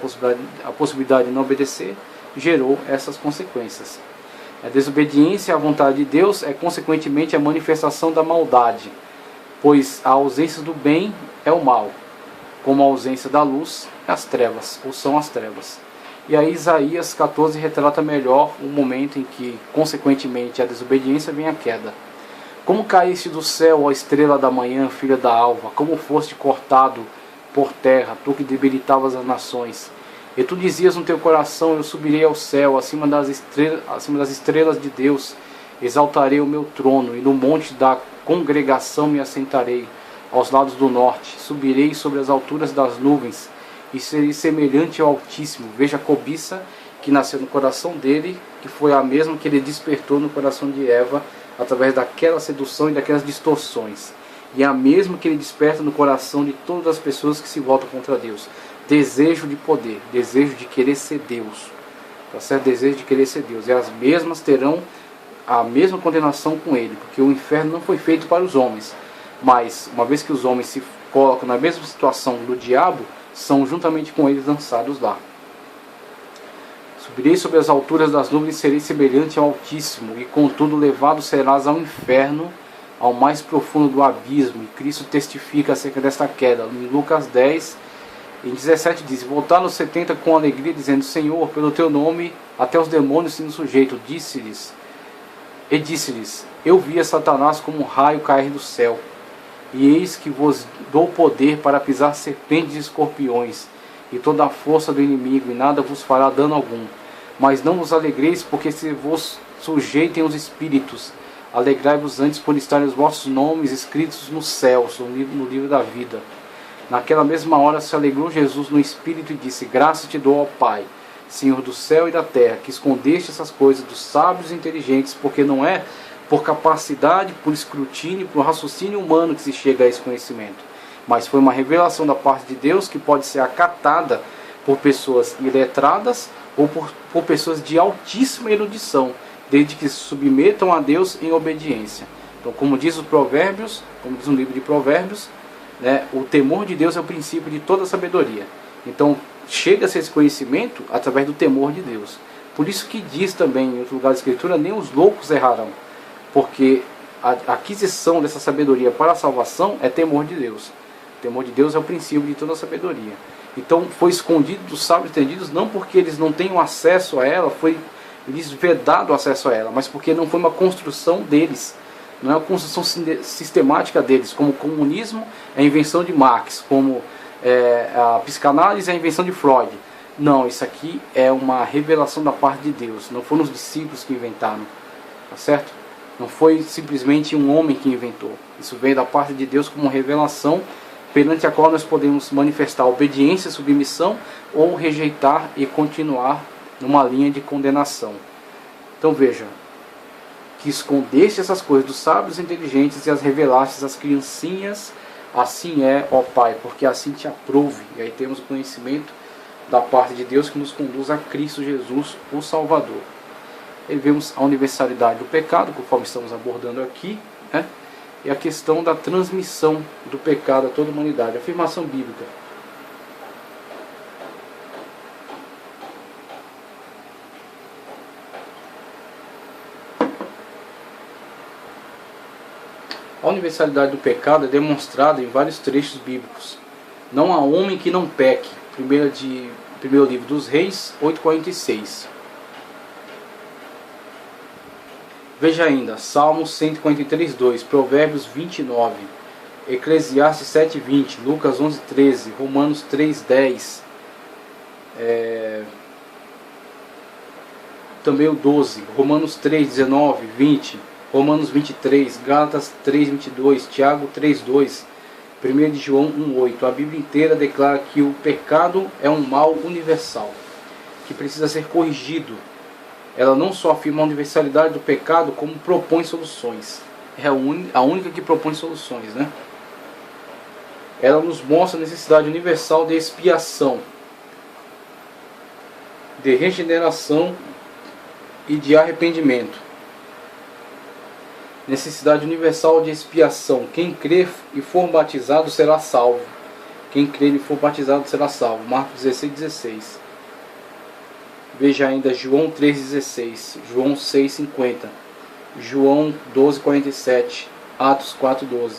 a possibilidade de não obedecer, gerou essas consequências. A desobediência à vontade de Deus é consequentemente a manifestação da maldade, pois a ausência do bem é o mal, como a ausência da luz é as trevas, ou são as trevas. E aí Isaías 14 retrata melhor o momento em que, consequentemente, a desobediência vem a queda. Como caíste do céu, ó estrela da manhã, filha da alva, como foste cortado por terra, tu que debilitavas as nações. E tu dizias no teu coração, eu subirei ao céu, acima das estrelas de Deus, exaltarei o meu trono, e no monte da congregação me assentarei, aos lados do norte, subirei sobre as alturas das nuvens, e serei semelhante ao Altíssimo. Veja a cobiça que nasceu no coração dele, que foi a mesma que ele despertou no coração de Eva, através daquela sedução e daquelas distorções. E é a mesma que ele desperta no coração de todas as pessoas que se voltam contra Deus. Desejo de poder, desejo de querer ser Deus. Tá certo? Desejo de querer ser Deus. E as mesmas terão a mesma condenação com ele, porque o inferno não foi feito para os homens, mas uma vez que os homens se colocam na mesma situação do diabo, são juntamente com eles lançados lá. Subirei sobre as alturas das nuvens, serei semelhante ao Altíssimo, e contudo levado serás ao inferno, ao mais profundo do abismo. E Cristo testifica acerca desta queda. Em Lucas 10, em 17 diz: voltaram os 70 com alegria, dizendo: Senhor, pelo teu nome até os demônios se nos sujeitam. Disse-lhes, eu via Satanás como um raio cair do céu. E eis que vos dou poder para pisar serpentes e escorpiões, e toda a força do inimigo, e nada vos fará dano algum. Mas não vos alegreis, porque se vos sujeitem os espíritos. Alegrai-vos antes por estarem os vossos nomes escritos nos céus, no livro da vida. Naquela mesma hora se alegrou Jesus no Espírito e disse: graças te dou, ó Pai, Senhor do céu e da terra, que escondeste essas coisas dos sábios e inteligentes, porque não é por capacidade, por escrutínio, por raciocínio humano que se chega a esse conhecimento, mas foi uma revelação da parte de Deus que pode ser acatada por pessoas iletradas ou por pessoas de altíssima erudição, desde que se submetam a Deus em obediência. Então, como diz os Provérbios, como diz um livro de Provérbios, né, o temor de Deus é o princípio de toda sabedoria. Então, chega-se esse conhecimento através do temor de Deus. Por isso que diz também em outro lugar da Escritura: nem os loucos errarão, porque a aquisição dessa sabedoria para a salvação é temor de Deus. O temor de Deus é o princípio de toda a sabedoria. Então, foi escondido dos sábios entendidos, não porque eles não tenham acesso a ela, foi lhes vedado acesso a ela, mas porque não foi uma construção deles, não é uma construção sistemática deles, como o comunismo é a invenção de Marx, como a psicanálise é a invenção de Freud. Não, isso aqui é uma revelação da parte de Deus, não foram os discípulos que inventaram, tá certo? Não foi simplesmente um homem que inventou, isso veio da parte de Deus como revelação, perante a qual nós podemos manifestar obediência, submissão, ou rejeitar e continuar numa linha de condenação. Então veja, que escondeste essas coisas dos sábios e inteligentes e as revelaste às criancinhas, assim é, ó Pai, porque assim te aprouve. E aí temos o conhecimento da parte de Deus que nos conduz a Cristo Jesus, o Salvador. E vemos a universalidade do pecado, conforme estamos abordando aqui, né? E a questão da transmissão do pecado a toda a humanidade. Afirmação bíblica. A universalidade do pecado é demonstrada em vários trechos bíblicos. Não há homem que não peque. Primeiro livro dos Reis, 8:46. Veja ainda, Salmos 143:2, Provérbios 29, Eclesiastes 7:20, Lucas 11:13, Romanos 3:10, também o 12, Romanos 3:19, 20, Romanos 23, Gálatas 3:22, Tiago 3:2, 1 de João 1:8. A Bíblia inteira declara que o pecado é um mal universal, que precisa ser corrigido. Ela não só afirma a universalidade do pecado, como propõe soluções. É a única que propõe soluções, né? Ela nos mostra a necessidade universal de expiação, de regeneração e de arrependimento. Necessidade universal de expiação. Quem crer e for batizado será salvo. Quem crer e for batizado será salvo. Marcos 16:16. Veja ainda João 3:16, João 6:50, João 12:47, Atos 4:12.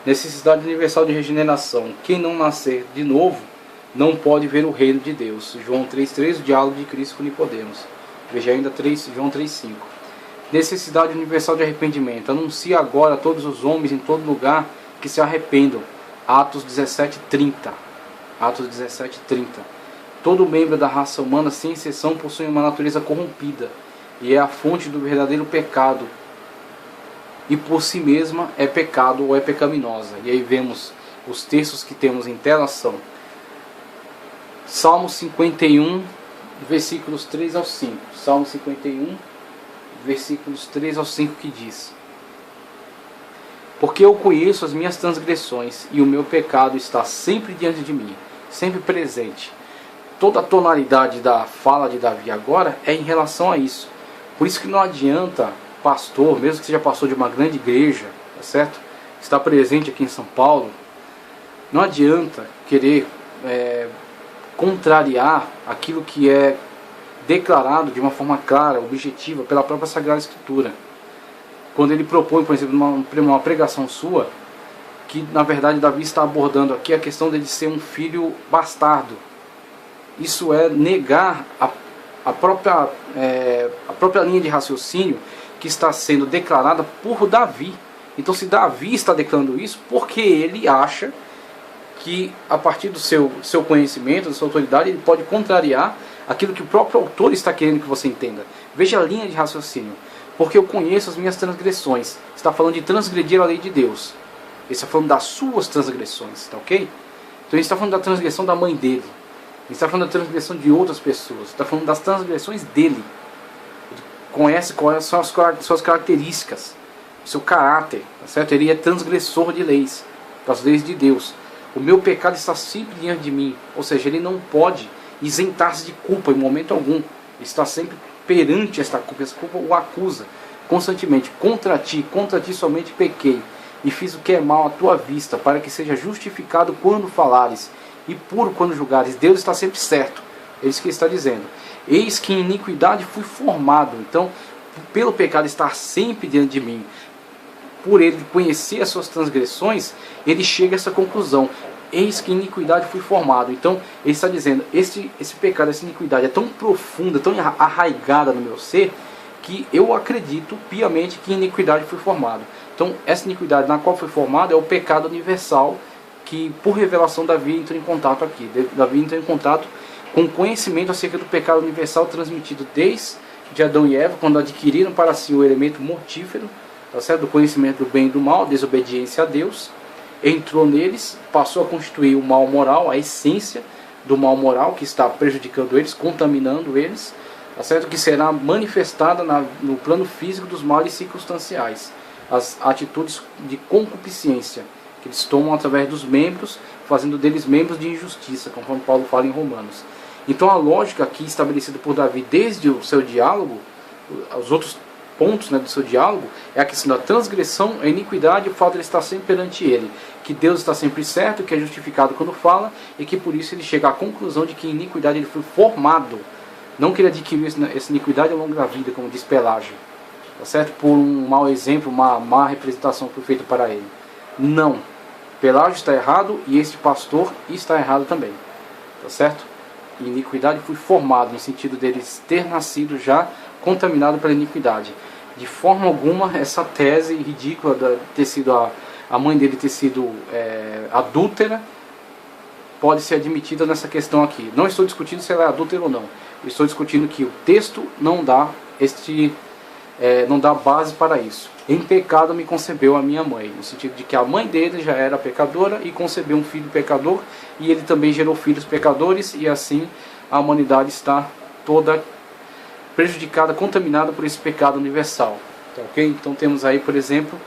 Necessidade universal de regeneração. Quem não nascer de novo não pode ver o reino de Deus. João 3:3, o diálogo de Cristo com Nicodemos. Veja ainda João 3:5. Necessidade universal de arrependimento. Anuncia agora a todos os homens em todo lugar que se arrependam. Atos 17:30. Atos 17:30. Todo membro da raça humana, sem exceção, possui uma natureza corrompida e é a fonte do verdadeiro pecado. E por si mesma é pecado ou é pecaminosa. E aí vemos os textos que temos em telação. Salmo 51, versículos 3 ao 5. Salmo 51, versículos 3 ao 5, que diz: porque eu conheço as minhas transgressões e o meu pecado está sempre diante de mim, sempre presente. Toda a tonalidade da fala de Davi agora é em relação a isso. Por isso que não adianta pastor, mesmo que seja pastor de uma grande igreja, tá certo? Está presente aqui em São Paulo, não adianta querer contrariar aquilo que é declarado de uma forma clara, objetiva, pela própria Sagrada Escritura. Quando ele propõe, por exemplo, uma pregação sua, que na verdade Davi está abordando aqui a questão dele ser um filho bastardo. Isso é negar a própria linha de raciocínio que está sendo declarada por Davi. Então, se Davi está declarando isso, porque ele acha que a partir do seu conhecimento, da sua autoridade, ele pode contrariar aquilo que o próprio autor está querendo que você entenda. Veja a linha de raciocínio. Porque eu conheço as minhas transgressões. Está falando de transgredir a lei de Deus. Ele está falando das suas transgressões, tá ok? Então ele está falando da transgressão da mãe dele. Ele está falando da transgressão de outras pessoas. Ele está falando das transgressões dele. Ele conhece quais são as suas características, o seu caráter, tá certo? Ele é transgressor de leis, das leis de Deus. O meu pecado está sempre diante de mim. Ou seja, ele não pode isentar-se de culpa em momento algum. Ele está sempre perante esta culpa. Essa culpa o acusa constantemente. Contra ti somente pequei, e fiz o que é mal à tua vista, para que seja justificado quando falares, e puro quando julgares. Deus está sempre certo. É isso que ele está dizendo. Eis que em iniquidade fui formado. Então, pelo pecado estar sempre diante de mim, por ele conhecer as suas transgressões, ele chega a essa conclusão. Eis que em iniquidade fui formado. Então, ele está dizendo, esse pecado, essa iniquidade é tão profunda, tão arraigada no meu ser, que eu acredito piamente que em iniquidade fui formado. Então, essa iniquidade na qual foi formado é o pecado universal, que por revelação Davi entrou em contato aqui. Davi entrou em contato com conhecimento acerca do pecado universal transmitido desde Adão e Eva, quando adquiriram para si o elemento mortífero, tá certo? Do conhecimento do bem e do mal, desobediência a Deus. Entrou neles, passou a constituir o mal moral, a essência do mal moral que está prejudicando eles, contaminando eles, tá certo? Que será manifestada no plano físico dos males circunstanciais. As atitudes de concupiscência que eles tomam através dos membros, fazendo deles membros de injustiça, conforme Paulo fala em Romanos. Então a lógica aqui estabelecida por Davi desde o seu diálogo, os outros pontos, né, do seu diálogo, é a questão da transgressão, a iniquidade, o fato de ele estar sempre perante ele, que Deus está sempre certo, que é justificado quando fala, e que por isso ele chega à conclusão de que em iniquidade ele foi formado, não que ele adquiriu essa iniquidade ao longo da vida, como diz Pelágio, tá certo? Por um mau exemplo, uma má representação que foi feita para ele. Não, Pelágio está errado e este pastor está errado também, tá certo? Em iniquidade fui formado, no sentido deles ter nascido já contaminado pela iniquidade. De forma alguma essa tese ridícula de ter sido a mãe dele ter sido adúltera pode ser admitida nessa questão aqui. Não estou discutindo se ela é adúltera ou não. Eu estou discutindo que o texto não dá não dá base para isso. Em pecado me concebeu a minha mãe, no sentido de que a mãe dele já era pecadora e concebeu um filho pecador, e ele também gerou filhos pecadores, e assim a humanidade está toda prejudicada, contaminada por esse pecado universal. Tá, ok? Então temos aí, por exemplo,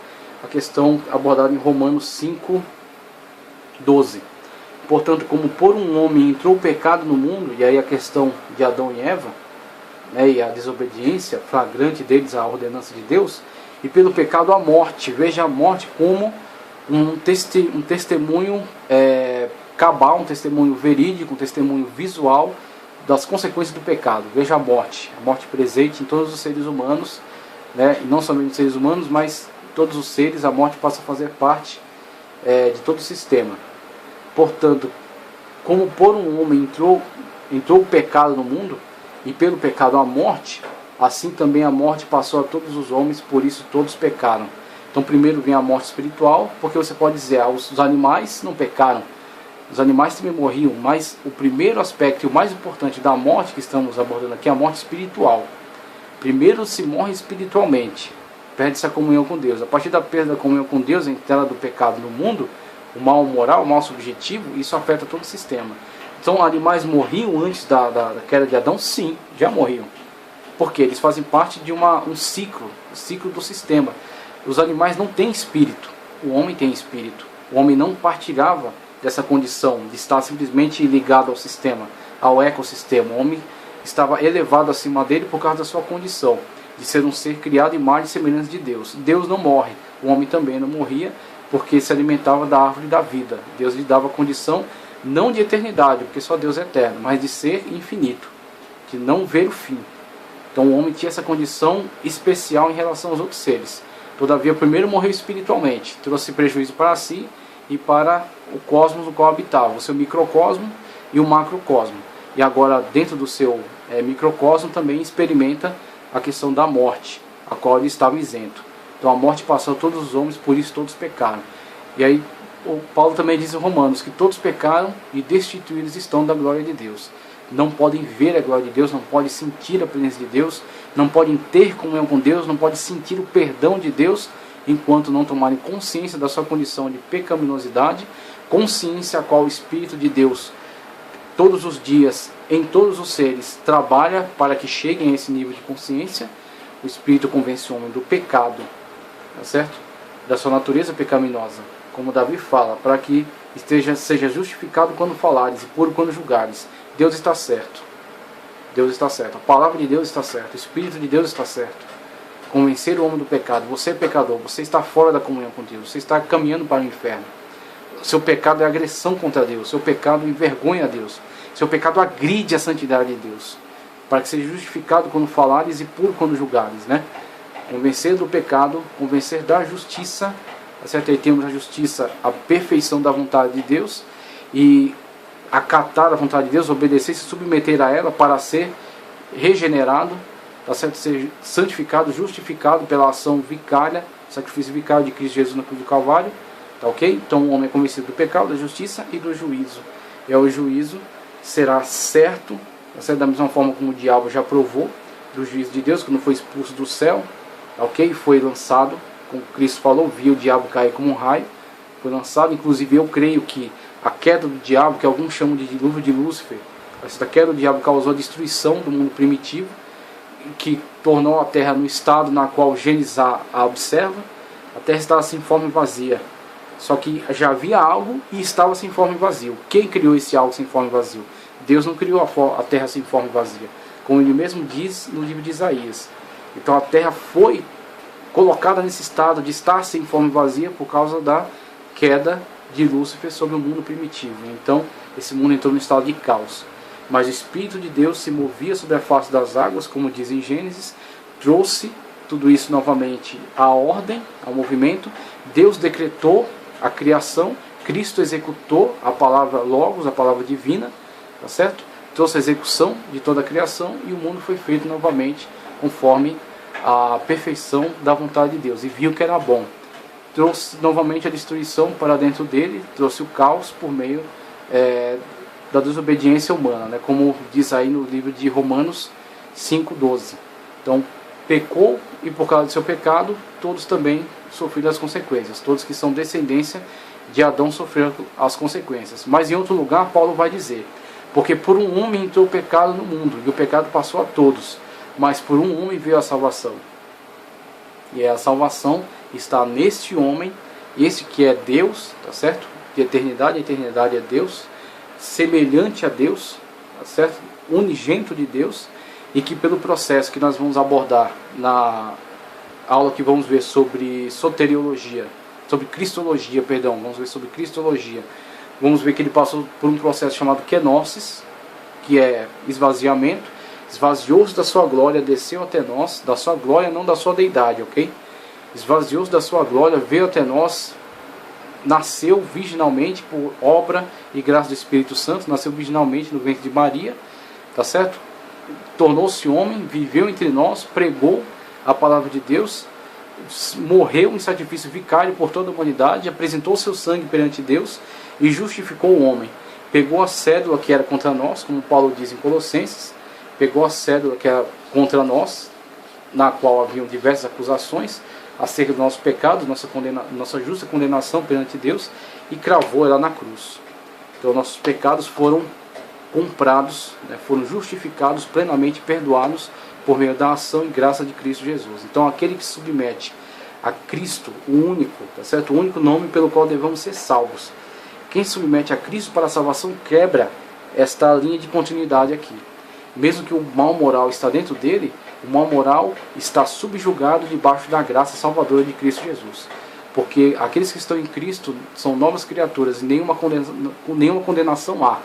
a questão abordada em Romanos 5:12. Portanto, como por um homem entrou o pecado no mundo, e aí a questão de Adão e Eva, né, e a desobediência flagrante deles à ordenança de Deus, e pelo pecado a morte. Veja a morte como um testemunho cabal, um testemunho verídico, um testemunho visual das consequências do pecado. Veja a morte presente em todos os seres humanos, né, e não somente os seres humanos, mas todos os seres. A morte passa a fazer parte de todo o sistema. Portanto, como por um homem entrou o pecado no mundo, e pelo pecado a morte, assim também a morte passou a todos os homens, por isso todos pecaram. Então primeiro vem a morte espiritual, porque você pode dizer, os animais não pecaram, os animais também morriam, mas o primeiro aspecto e o mais importante da morte que estamos abordando aqui é a morte espiritual. Primeiro se morre espiritualmente, perde-se a comunhão com Deus. A partir da perda da comunhão com Deus, a entrada do pecado no mundo, o mal moral, o mal subjetivo, isso afeta todo o sistema. Então animais morriam antes da queda de Adão? Sim, já morriam. Porque eles fazem parte de um ciclo do sistema. Os animais não têm espírito, o homem tem espírito. O homem não partilhava dessa condição de estar simplesmente ligado ao sistema, ao ecossistema. O homem estava elevado acima dele por causa da sua condição. de ser um ser criado à imagem e semelhança de Deus. Deus não morre, o homem também não morria, porque se alimentava da árvore da vida. Deus lhe dava a condição não de eternidade, porque só Deus é eterno, mas de ser infinito, de não ver o fim. Então o homem tinha essa condição especial em relação aos outros seres. Todavia, primeiro morreu espiritualmente, trouxe prejuízo para si e para o cosmos no qual habitava, o seu microcosmo e o macrocosmo. E agora, dentro do seu microcosmo, também experimenta a questão da morte, a qual ele estava isento. Então a morte passou a todos os homens, por isso todos pecaram. E aí o Paulo também diz em Romanos que todos pecaram e destituídos estão da glória de Deus. Não podem ver a glória de Deus, não podem sentir a presença de Deus, não podem ter comunhão com Deus, não podem sentir o perdão de Deus, enquanto não tomarem consciência da sua condição de pecaminosidade, consciência a qual o Espírito de Deus, todos os dias, em todos os seres, trabalha para que cheguem a esse nível de consciência. O Espírito convence o homem do pecado, tá certo? Da sua natureza pecaminosa, como Davi fala, para que seja justificado quando falares e puro quando julgares. Deus está certo. Deus está certo. A palavra de Deus está certa. O Espírito de Deus está certo. Convencer o homem do pecado. Você é pecador. Você está fora da comunhão com Deus. Você está caminhando para o inferno. Seu pecado é agressão contra Deus. Seu pecado envergonha a Deus. Seu pecado agride a santidade de Deus. Para que seja justificado quando falares e puro quando julgares, né? Convencer do pecado, convencer da justiça, certo? Aí temos a justiça, a perfeição da vontade de Deus, e acatar a vontade de Deus, obedecer, se submeter a ela para ser regenerado, tá certo? Ser santificado, justificado pela ação vicária, sacrifício vicário de Cristo Jesus na cruz do Calvário, tá ok? Então o homem é convencido do pecado, da justiça e do juízo. E o juízo será certo, tá certo? Da mesma forma como o diabo já provou do juízo de Deus, quando foi expulso do céu, tá ok? Foi lançado, como Cristo falou, viu o diabo cair como um raio, foi lançado. Inclusive eu creio que a queda do diabo, que alguns chamam de dilúvio de Lúcifer, essa queda do diabo causou a destruição do mundo primitivo, que tornou a terra no estado na qual Gênesis a observa. A terra estava sem forma e vazia, só que já havia algo e estava sem forma e vazio. Quem criou esse algo sem forma e vazio? Deus não criou a terra sem forma e vazia, como ele mesmo diz no livro de Isaías. Então a terra foi colocada nesse estado de estar sem forma e vazia por causa da queda de Lúcifer sobre o mundo primitivo. Então esse mundo entrou no estado de caos. Mas o Espírito de Deus se movia sobre a face das águas, como diz em Gênesis, trouxe tudo isso novamente à ordem, ao movimento. Deus decretou a criação, Cristo executou a palavra Logos, a palavra divina, tá certo? Trouxe a execução de toda a criação e o mundo foi feito novamente conforme a perfeição da vontade de Deus, e viu que era bom. Trouxe novamente a destruição para dentro dele, trouxe o caos por meio da desobediência humana, né? Como diz aí no livro de Romanos 5:12. Então pecou, e por causa do seu pecado todos também sofreram as consequências. Todos que são descendência de Adão sofreram as consequências. Mas em outro lugar Paulo vai dizer: porque por um homem entrou o pecado no mundo, e o pecado passou a todos, mas por um homem veio a salvação. E a salvação está neste homem, esse que é Deus, tá certo? De eternidade, a eternidade é Deus, semelhante a Deus, tá certo? Unigênito de Deus, e que pelo processo que nós vamos abordar na aula que vamos ver sobre soteriologia, sobre cristologia, perdão, vamos ver sobre cristologia. Vamos ver que ele passou por um processo chamado kenosis, que é esvaziamento, esvaziou-se da sua glória, desceu até nós, da sua glória, não da sua deidade, ok? Esvaziou-se da sua glória, veio até nós, nasceu virginalmente por obra e graça do Espírito Santo, nasceu virginalmente no ventre de Maria, tá certo? Tornou-se homem, viveu entre nós, pregou a palavra de Deus, morreu em sacrifício vicário por toda a humanidade, apresentou seu sangue perante Deus e justificou o homem. Pegou a cédula que era contra nós, como Paulo diz em Colossenses, pegou a cédula que era contra nós, na qual haviam diversas acusações acerca do nosso pecado, nossa justa condenação perante Deus, e cravou ela na cruz. Então nossos pecados foram comprados, né, foram justificados, plenamente perdoados por meio da ação e graça de Cristo Jesus. Então aquele que se submete a Cristo, o único, tá certo? O único nome pelo qual devemos ser salvos. Quem se submete a Cristo para a salvação quebra esta linha de continuidade aqui. Mesmo que o mal moral está dentro dele, O mal moral está subjugado debaixo da graça salvadora de Cristo Jesus. Porque aqueles que estão em Cristo são novas criaturas e nenhuma condenação há.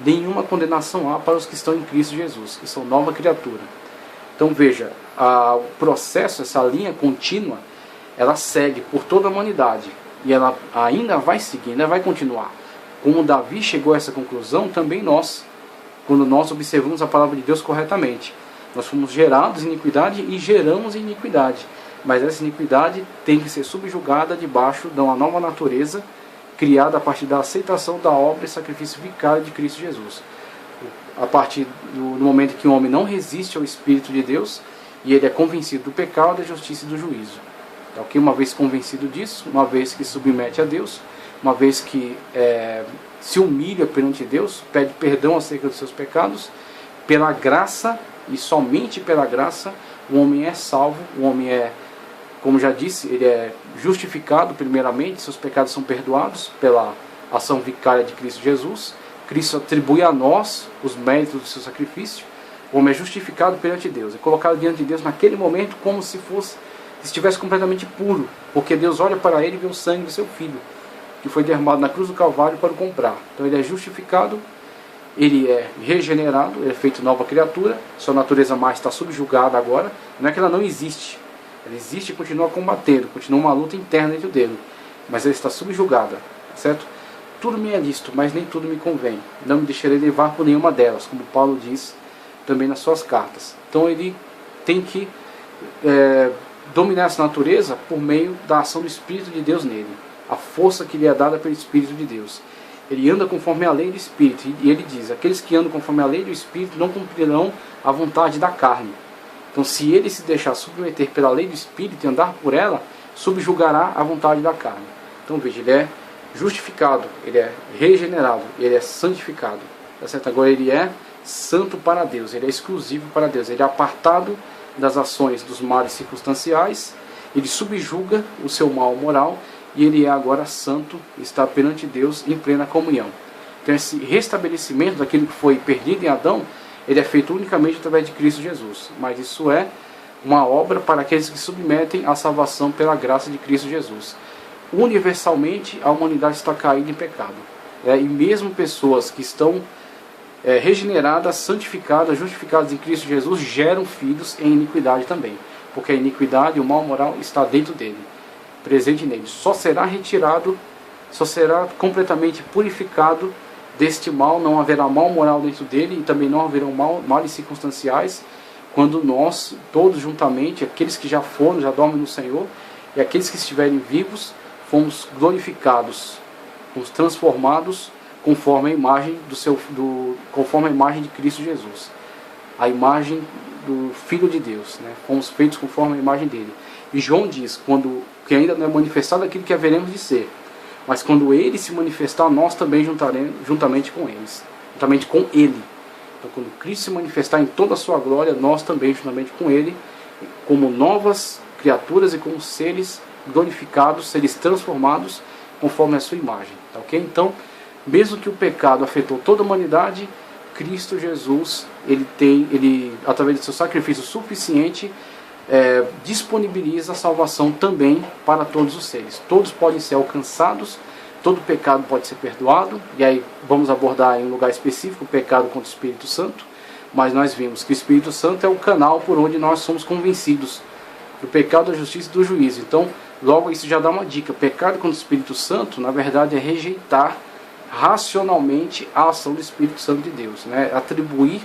Nenhuma condenação há para os que estão em Cristo Jesus, que são nova criatura. Então veja, o processo, essa linha contínua, ela segue por toda a humanidade. E ela ainda vai seguir, ainda vai continuar. Como Davi chegou a essa conclusão, também nós, quando nós observamos a palavra de Deus corretamente. Nós fomos gerados em iniquidade e geramos em iniquidade. Mas essa iniquidade tem que ser subjugada debaixo de uma nova natureza, criada a partir da aceitação da obra e sacrifício vicário de Cristo Jesus. A partir do momento que o homem não resiste ao Espírito de Deus, e ele é convencido do pecado, da justiça e do juízo. Então, uma vez convencido disso, uma vez que se submete a Deus, uma vez que se humilha perante Deus, pede perdão acerca dos seus pecados, pela graça e somente pela graça, o homem é salvo, o homem é, como já disse, ele é justificado primeiramente, seus pecados são perdoados pela ação vicária de Cristo Jesus. Cristo atribui a nós os méritos do seu sacrifício. O homem é justificado perante Deus, é colocado diante de Deus naquele momento como se estivesse completamente puro, porque Deus olha para ele e vê o sangue do seu filho, que foi derramado na cruz do Calvário para o comprar. Então ele é justificado, ele é regenerado, ele é feito nova criatura, sua natureza má está subjugada agora. Não é que ela não existe, ela existe e continua combatendo, continua uma luta interna dentro dele, mas ela está subjugada, certo? Tudo me é lícito, mas nem tudo me convém. Não me deixarei levar por nenhuma delas, como Paulo diz também nas suas cartas. Então ele tem que dominar essa natureza por meio da ação do Espírito de Deus nele, a força que lhe é dada pelo Espírito de Deus. Ele anda conforme a lei do Espírito, e ele diz, aqueles que andam conforme a lei do Espírito não cumprirão a vontade da carne. Então se ele se deixar submeter pela lei do Espírito e andar por ela, subjugará a vontade da carne. Então veja, ele é justificado, ele é regenerado, ele é santificado. Tá certo? Agora ele é santo para Deus, ele é exclusivo para Deus, ele é apartado das ações dos males circunstanciais, ele subjuga o seu mal moral, e ele é agora santo, está perante Deus em plena comunhão. Então esse restabelecimento daquilo que foi perdido em Adão, ele é feito unicamente através de Cristo Jesus. Mas isso é uma obra para aqueles que submetem à salvação pela graça de Cristo Jesus. Universalmente a humanidade está caída em pecado. E mesmo pessoas que estão regeneradas, santificadas, justificadas em Cristo Jesus, geram filhos em iniquidade também. Porque a iniquidade e o mal moral está dentro dele, presente nele. Só será retirado, só será completamente purificado deste mal, não haverá mal moral dentro dele e também não haverão males circunstanciais, quando nós, todos juntamente, aqueles que já foram, já dormem no Senhor, e aqueles que estiverem vivos, fomos glorificados, fomos transformados conforme a imagem conforme a imagem de Cristo Jesus, a imagem do Filho de Deus, né? Fomos feitos conforme a imagem dele. E João diz, que ainda não é manifestado aquilo que haveremos de ser, mas quando ele se manifestar, nós também juntamente com eles, juntamente com ele. Então quando Cristo se manifestar em toda a sua glória, nós também juntamente com ele, como novas criaturas e como seres glorificados, seres transformados conforme a sua imagem. Tá, ok? Então, mesmo que o pecado afetou toda a humanidade, Cristo Jesus, ele através do seu sacrifício suficiente, disponibiliza a salvação também para todos os seres. Todos podem ser alcançados, todo pecado pode ser perdoado, e aí vamos abordar em um lugar específico o pecado contra o Espírito Santo, mas nós vimos que o Espírito Santo é o canal por onde nós somos convencidos do pecado, da justiça e do juízo. Então, logo isso já dá uma dica. Pecado contra o Espírito Santo, na verdade, é rejeitar racionalmente a ação do Espírito Santo de Deus, né? Atribuir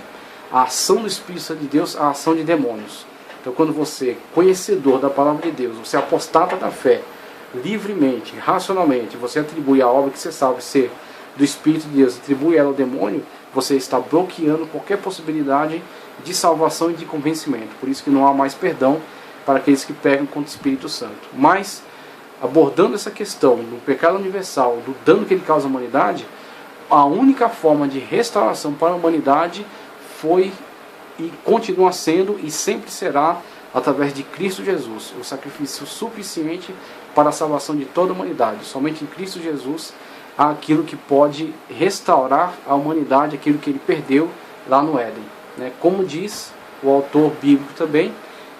a ação do Espírito Santo de Deus à ação de demônios. Então quando você, conhecedor da palavra de Deus, você apostata da fé, livremente, racionalmente, você atribui a obra que você sabe ser do Espírito de Deus, atribui ela ao demônio, você está bloqueando qualquer possibilidade de salvação e de convencimento. Por isso que não há mais perdão para aqueles que pecam contra o Espírito Santo. Mas, abordando essa questão do pecado universal, do dano que ele causa à humanidade, a única forma de restauração para a humanidade foi e continua sendo e sempre será através de Cristo Jesus, o sacrifício suficiente para a salvação de toda a humanidade. Somente em Cristo Jesus há aquilo que pode restaurar a humanidade, aquilo que ele perdeu lá no Éden, né? Como diz o autor bíblico também,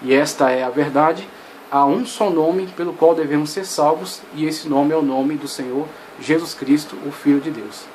e esta é a verdade. Há um só nome pelo qual devemos ser salvos, e esse nome é o nome do Senhor Jesus Cristo, o Filho de Deus.